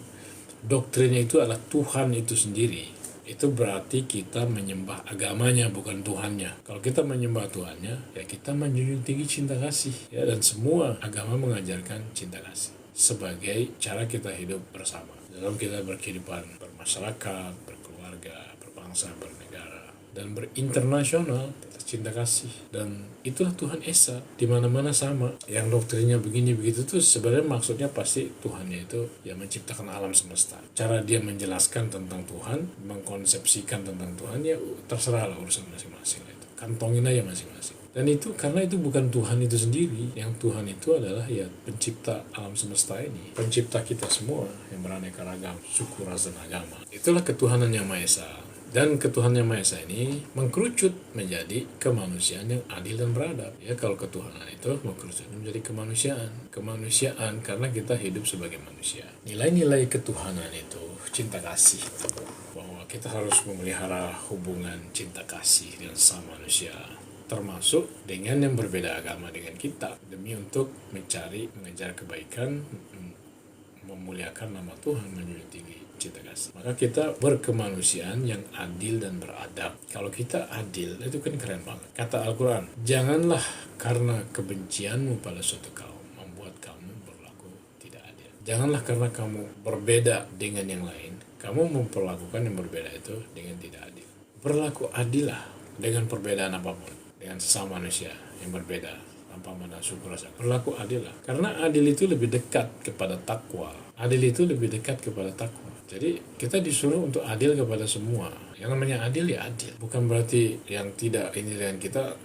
[SPEAKER 1] doktrinnya itu adalah Tuhan itu sendiri, itu berarti kita menyembah agamanya, bukan Tuhannya. Kalau kita menyembah Tuhannya, ya kita menjunjung tinggi cinta kasih. Ya, dan semua agama mengajarkan cinta kasih sebagai cara kita hidup bersama. Dalam kita berkehidupan, bermasyarakat, berkeluarga, berbangsa, bernegara, dan berinternasional, cinta kasih. Dan itulah Tuhan Esa, di mana-mana sama. Yang doktrinnya begini begitu tuh sebenarnya maksudnya pasti Tuhannya itu yang menciptakan alam semesta. Cara dia menjelaskan tentang Tuhan, mengkonsepsikan tentang Tuhan, ya terserahlah urusan masing-masing itu. Kantongin aja masing-masing. Dan itu karena itu bukan Tuhan itu sendiri. Yang Tuhan itu adalah ya pencipta alam semesta ini, pencipta kita semua yang beraneka ragam suku, ras, dan agama. Itulah ketuhanan Yang Maha Esa. Dan ketuhanan yang Maha Esa ini mengkerucut menjadi kemanusiaan yang adil dan beradab. Ya, kalau ketuhanan itu mengkerucut menjadi kemanusiaan karena kita hidup sebagai manusia. Nilai-nilai ketuhanan itu cinta kasih, bahwa kita harus memelihara hubungan cinta kasih dengan sesama manusia, termasuk dengan yang berbeda agama dengan kita, demi untuk mengejar kebaikan, memuliakan nama Tuhan, menjunjung tinggi cinta kasih. Maka kita berkemanusiaan yang adil dan beradab. Kalau kita adil, itu kan keren banget. Kata Al-Quran, janganlah karena kebencianmu pada suatu kaum membuat kamu berlaku tidak adil. Janganlah karena kamu berbeda dengan yang lain, kamu memperlakukan yang berbeda itu dengan tidak adil. Berlaku adillah dengan perbedaan apapun, dengan sesama manusia yang berbeda, tanpa memandang suku rasa. Berlaku adil lah. Karena adil itu lebih dekat kepada takwa. Adil itu lebih dekat kepada takwa. Jadi kita disuruh untuk adil kepada semua. Yang namanya adil ya adil. Bukan berarti yang tidak ini dengan kita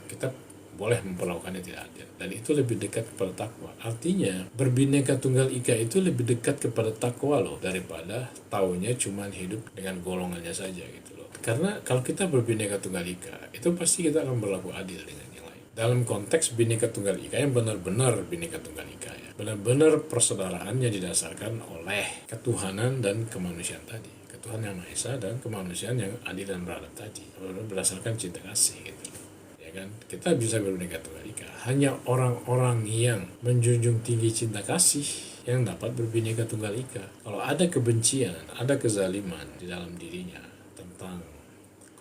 [SPEAKER 1] boleh memperlakukannya tidak adil. Dan itu lebih dekat kepada takwa. Artinya berbineka tunggal ika itu lebih dekat kepada takwa loh, daripada taunya cuma hidup dengan golongannya saja gitu loh. Karena kalau kita berbineka tunggal ika, itu pasti kita akan berlaku adil dengan yang lain. Dalam konteks bineka tunggal ika yang benar-benar bineka tunggal ika ya. Benar-benar persaudaraannya didasarkan oleh ketuhanan dan kemanusiaan tadi. Ketuhanan yang Maha Esa dan kemanusiaan yang adil dan beradab tadi. Berdasarkan cinta kasih gitu. Ya kan? Kita bisa berbineka tunggal ika. Hanya orang-orang yang menjunjung tinggi cinta kasih yang dapat berbineka tunggal ika. Kalau ada kebencian, ada kezaliman di dalam dirinya tentang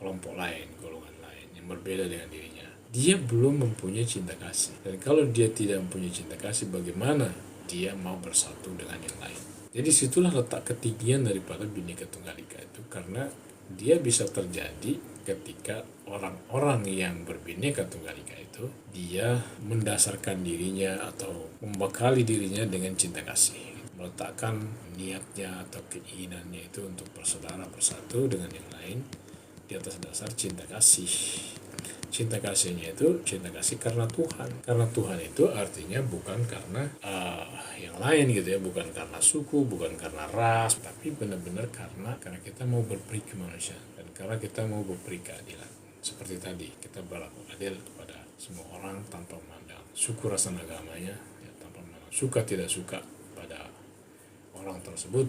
[SPEAKER 1] kelompok lain, golongan lain yang berbeda dengan dirinya, dia belum mempunyai cinta kasih. Dan kalau dia tidak mempunyai cinta kasih, bagaimana dia mau bersatu dengan yang lain? Jadi situlah letak ketinggian daripada bineka tunggal ika itu, karena dia bisa terjadi ketika orang-orang yang berbineka tunggal ika itu dia mendasarkan dirinya atau membekali dirinya dengan cinta kasih, meletakkan niatnya atau keinginannya itu untuk bersaudara bersatu dengan yang lain di atas dasar cinta kasih. Cinta kasihnya itu cinta kasih karena Tuhan. Karena Tuhan itu artinya bukan karena yang lain gitu ya, bukan karena suku, bukan karena ras, tapi benar-benar karena kita mau berperi kemanusiaan dan karena kita mau berperi keadilan. Seperti tadi, kita berlaku adil kepada semua orang tanpa memandang suku, ras, dan agamanya, ya, tanpa memandang suka tidak suka pada orang tersebut,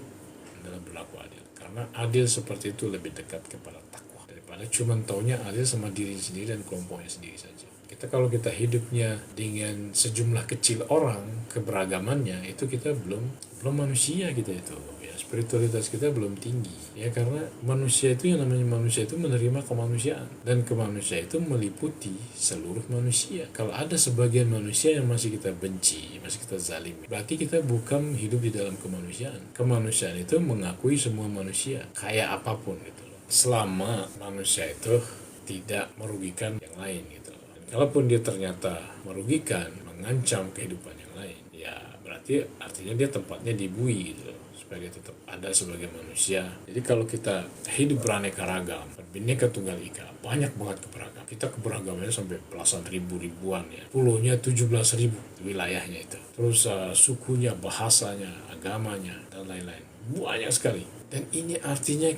[SPEAKER 1] adalah berlaku adil. Karena adil seperti itu lebih dekat kepada takwa daripada cuma taunya adil sama diri sendiri dan kelompoknya sendiri saja. Kalau kita hidupnya dengan sejumlah kecil orang, keberagamannya, itu kita belum manusia gitu itu ya, spiritualitas kita belum tinggi ya, karena manusia itu, yang namanya manusia itu menerima kemanusiaan, dan kemanusiaan itu meliputi seluruh manusia. Kalau ada sebagian manusia yang masih kita benci, masih kita zalimi, berarti kita bukan hidup di dalam kemanusiaan. Kemanusiaan itu mengakui semua manusia kayak apapun gitu loh, selama manusia itu tidak merugikan yang lain gitu. Kalaupun dia ternyata merugikan, mengancam kehidupan yang lain, ya berarti artinya dia tempatnya dibui gitu loh, supaya dia tetap ada sebagai manusia. Jadi kalau kita hidup beraneka ragam, berbineka tunggal ika, banyak banget keberagaman. Kita keberagamannya sampai belasan ribuan ya. Pulaunya 17.000 wilayahnya itu. Terus sukunya, bahasanya, agamanya, dan lain-lain. Banyak sekali. Dan ini artinya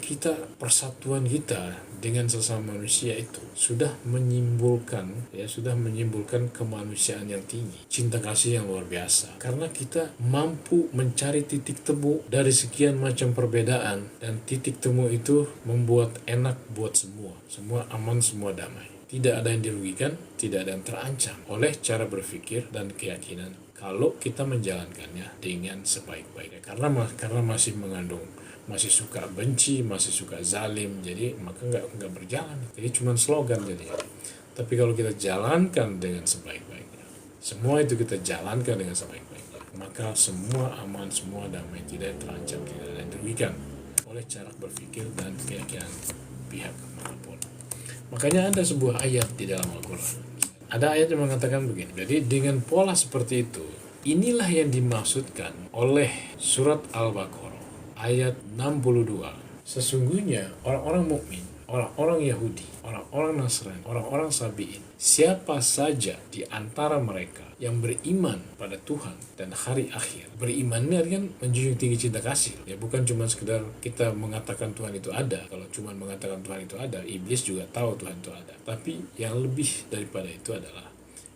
[SPEAKER 1] persatuan kita dengan sesama manusia itu sudah menyimpulkan kemanusiaan yang tinggi, cinta kasih yang luar biasa. Karena kita mampu mencari titik temu dari sekian macam perbedaan, dan titik temu itu membuat enak buat semua aman, semua damai. Tidak ada yang dirugikan, tidak ada yang terancam oleh cara berpikir dan keyakinan kalau kita menjalankannya dengan sebaik-baiknya. Karena masih suka benci, masih suka zalim, jadi maka nggak berjalan. Jadi cuma slogan jadi. Tapi kalau kita jalankan dengan sebaik-baiknya, semua itu kita jalankan dengan sebaik-baiknya, maka semua aman, semua damai, tidak terancam, tidak ada yang dirugikan oleh cara berpikir dan keyakinan pihak manapun. Makanya ada sebuah ayat di dalam Al-Quran. Ada ayat yang mengatakan begini. Jadi dengan pola seperti itu, inilah yang dimaksudkan oleh surat Al-Baqarah ayat 62. Sesungguhnya orang-orang mukmin, orang-orang Yahudi, orang-orang Nasrani, orang-orang Sabi'in, siapa saja di antara mereka yang beriman pada Tuhan dan hari akhir. Beriman ini artinya menjunjung tinggi cinta kasih. Ya bukan cuma sekedar kita mengatakan Tuhan itu ada. Kalau cuma mengatakan Tuhan itu ada, iblis juga tahu Tuhan itu ada. Tapi yang lebih daripada itu adalah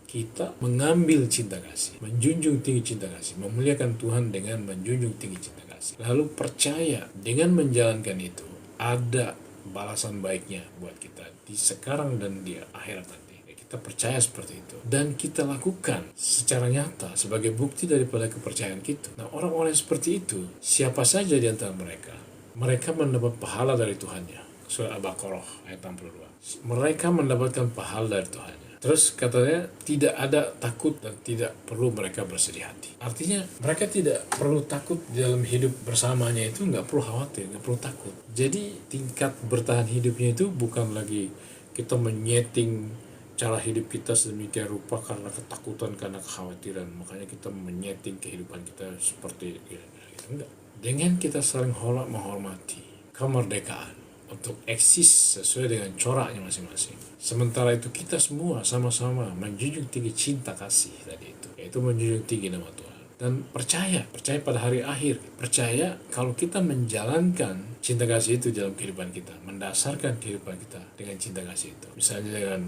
[SPEAKER 1] kita mengambil cinta kasih, menjunjung tinggi cinta kasih, memuliakan Tuhan dengan menjunjung tinggi cinta kasih. Lalu percaya dengan menjalankan itu ada balasan baiknya buat kita di sekarang dan di akhirat nanti. Kita percaya seperti itu dan kita lakukan secara nyata sebagai bukti daripada kepercayaan kita. Nah, orang-orang seperti itu, siapa saja di antara mereka mendapat pahala dari Tuhannya. Surah Al-Baqarah ayat 62. Mereka mendapatkan pahala dari Tuhannya. Terus katanya tidak ada takut dan tidak perlu mereka bersedih hati. Artinya mereka tidak perlu takut dalam hidup bersamanya, itu nggak perlu khawatir, nggak perlu takut. Jadi tingkat bertahan hidupnya itu bukan lagi kita menyeting cara hidup kita sedemikian rupa karena ketakutan, karena kekhawatiran. Makanya kita menyeting kehidupan kita seperti gitu. Enggak. Dengan kita saling menghormati kemerdekaan untuk eksis sesuai dengan coraknya masing-masing. Sementara itu kita semua sama-sama menjunjung tinggi cinta kasih tadi itu, yaitu menjunjung tinggi nama Tuhan. Dan percaya pada hari akhir. Percaya kalau kita menjalankan cinta kasih itu dalam kehidupan kita, mendasarkan kehidupan kita dengan cinta kasih itu. Misalnya dengan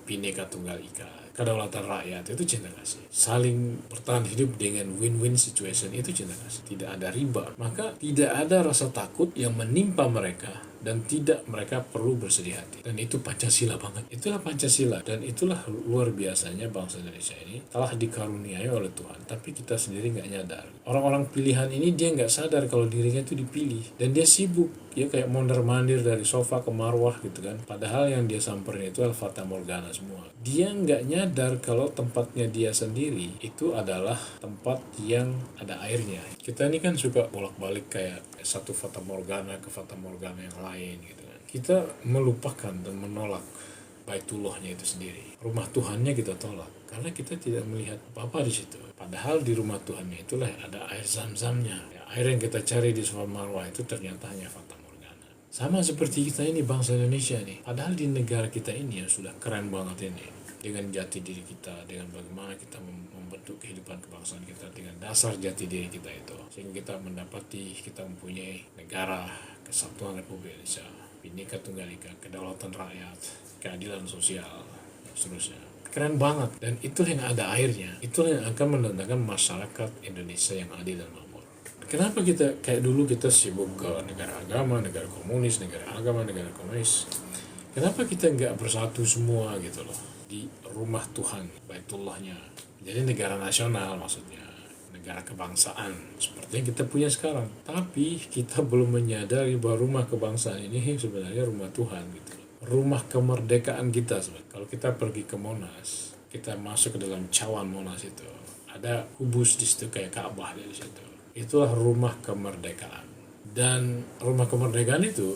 [SPEAKER 1] Bhinneka Tunggal Ika, kedaulatan rakyat, itu cinta kasih. Saling bertahan hidup dengan win-win situation, itu cinta kasih. Tidak ada riba, maka tidak ada rasa takut yang menimpa mereka dan tidak mereka perlu bersedih hati. Dan itu Pancasila banget. Itulah Pancasila dan itulah luar biasanya bangsa Indonesia ini telah dikaruniai oleh Tuhan, tapi kita sendiri nggak nyadar. Orang-orang pilihan ini dia nggak sadar kalau dirinya itu dipilih dan dia sibuk ya kayak mondar-mandir dari sofa ke marwah gitu kan. Padahal yang dia samperin itu adalah fata morgana semua. Dia nggak nyadar kalau tempatnya dia sendiri itu adalah tempat yang ada airnya. Kita ini kan suka bolak-balik kayak satu fata morgana ke fata morgana yang lain gitu kan. Kita melupakan dan menolak Baitullahnya itu sendiri. Rumah Tuhannya kita tolak karena kita tidak melihat apa-apa di situ. Padahal di rumah Tuhannya itulah ada air zam-zamnya. Ya, air yang kita cari di Sofa Marwah itu ternyata hanya fata morgana. Sama seperti kita ini bangsa Indonesia nih. Padahal di negara kita ini yang sudah keren banget ini, dengan jati diri kita, dengan bagaimana kita membentuk kehidupan kebangsaan kita dengan dasar jati diri kita itu, sehingga kita mempunyai negara kesatuan Republik Indonesia, Bhinneka Tunggal Ika, kedaulatan rakyat, keadilan sosial, dan seterusnya. Keren banget, dan itulah yang ada airnya. Itulah yang akan mendatangkan masyarakat Indonesia yang adil dan makmur. Kenapa kita kayak dulu kita sibuk ke negara agama, negara komunis, negara agama, negara komunis? Kenapa kita nggak bersatu semua gitu loh di rumah Tuhan, Baitullahnya? Jadi negara nasional maksudnya, negara kebangsaan seperti yang kita punya sekarang. Tapi kita belum menyadari bahwa rumah kebangsaan ini sebenarnya rumah Tuhan gitu. Rumah kemerdekaan kita. Kalau kita pergi ke Monas, kita masuk ke dalam cawan Monas itu, ada kubus di situ kayak Ka'bah di situ. Itulah rumah kemerdekaan. Dan rumah kemerdekaan itu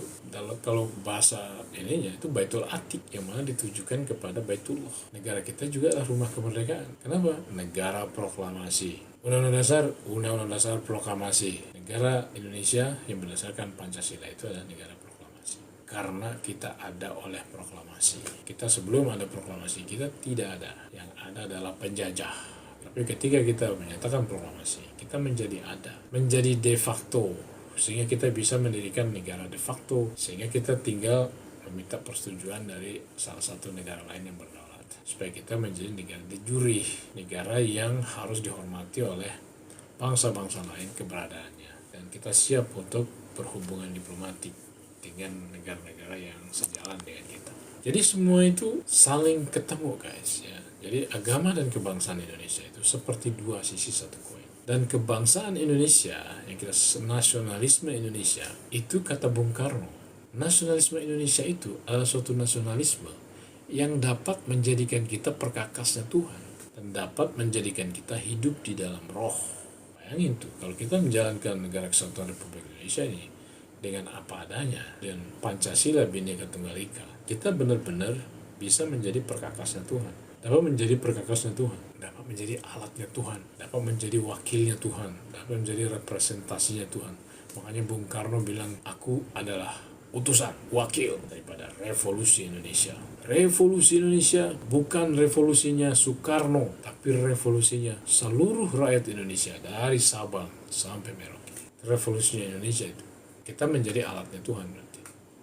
[SPEAKER 1] kalau bahasa ininya itu Baitul Atiq, yang mana ditujukan kepada Baitullah. Negara kita juga adalah rumah kemerdekaan. Kenapa? Negara proklamasi. Undang-undang dasar proklamasi. Negara Indonesia yang berdasarkan Pancasila itu adalah negara proklamasi. Karena kita ada oleh proklamasi. Kita sebelum ada proklamasi kita tidak ada. Yang ada adalah penjajah. Tapi ketika kita menyatakan proklamasi, kita menjadi ada, menjadi de facto. Sehingga kita bisa mendirikan negara de facto, sehingga kita tinggal meminta persetujuan dari salah satu negara lain yang berdaulat supaya kita menjadi negara de jure, negara yang harus dihormati oleh bangsa-bangsa lain keberadaannya, dan kita siap untuk berhubungan diplomatik dengan negara-negara yang sejalan dengan kita. Jadi semua itu saling ketemu guys ya. Jadi agama dan kebangsaan Indonesia itu seperti dua sisi satu koin. Dan kebangsaan Indonesia, yang kita nasionalisme Indonesia, itu kata Bung Karno, nasionalisme Indonesia itu adalah suatu nasionalisme yang dapat menjadikan kita perkakasnya Tuhan dan dapat menjadikan kita hidup di dalam roh. Bayangin tuh, kalau kita menjalankan negara kesatuan Republik Indonesia ini dengan apa adanya, dengan Pancasila Bhinneka Tunggal Ika, kita benar-benar bisa menjadi perkakasnya Tuhan, dapat menjadi perkakasnya Tuhan, dapat menjadi alatnya Tuhan, dapat menjadi wakilnya Tuhan, dapat menjadi representasinya Tuhan. Makanya Bung Karno bilang, aku adalah utusan, wakil daripada Revolusi Indonesia. Revolusi Indonesia bukan revolusinya Soekarno, tapi revolusinya seluruh rakyat Indonesia dari Sabang sampai Merauke. Revolusinya Indonesia itu. Kita menjadi alatnya Tuhan berarti.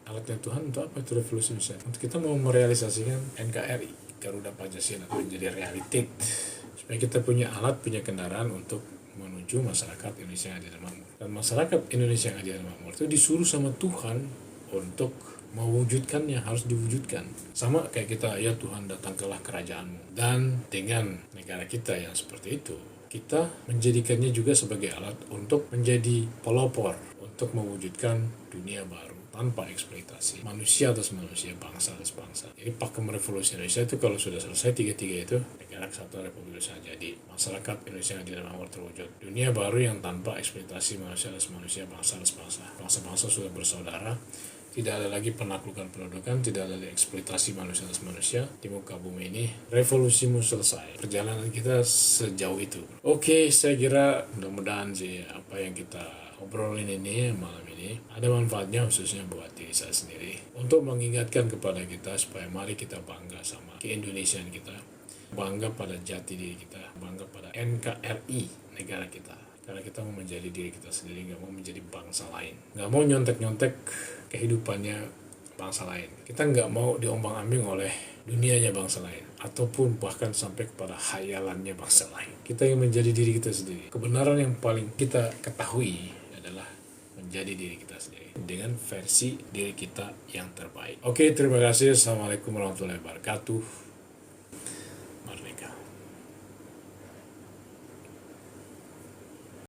[SPEAKER 1] Alatnya Tuhan untuk apa itu revolusi Indonesia? Untuk kita mau merealisasikan NKRI, Garuda Pancasila, menjadi realitas. Supaya kita punya alat, punya kendaraan untuk menuju masyarakat Indonesia yang adil dan makmur. Dan masyarakat Indonesia yang adil dan makmur itu disuruh sama Tuhan untuk mewujudkannya, harus diwujudkan. Sama kayak kita, ya Tuhan datangkanlah kerajaanmu. Dan dengan negara kita yang seperti itu, kita menjadikannya juga sebagai alat untuk menjadi pelopor, untuk mewujudkan dunia baru tanpa eksploitasi manusia atas manusia, bangsa atas bangsa. Jadi pakem revolusi Indonesia itu kalau sudah selesai tiga-tiga itu, negara kesatuan Republik Indonesia jadi, masyarakat Indonesia yang adil dan makmur terwujud, dunia baru yang tanpa eksploitasi manusia atas manusia, bangsa atas bangsa. Bangsa-bangsa sudah bersaudara, tidak ada lagi penaklukan pendudukan, tidak ada lagi eksploitasi manusia atas manusia di muka bumi ini. Revolusimu selesai. Perjalanan kita sejauh itu. Oke, saya kira mudah-mudahan sih apa yang kita obrolin ini malam ini ada manfaatnya, khususnya buat diri saya sendiri, untuk mengingatkan kepada kita supaya mari kita bangga sama keindonesiaan kita, bangga pada jati diri kita, bangga pada NKRI negara kita. Karena kita mau menjadi diri kita sendiri, nggak mau menjadi bangsa lain, nggak mau nyontek-nyontek kehidupannya bangsa lain. Kita nggak mau diombang-ambing oleh dunianya bangsa lain, ataupun bahkan sampai kepada khayalannya bangsa lain. Kita yang menjadi diri kita sendiri. Kebenaran yang paling kita ketahui adalah menjadi diri kita sendiri dengan versi diri kita yang terbaik. Oke, terima kasih. Assalamualaikum warahmatullahi wabarakatuh.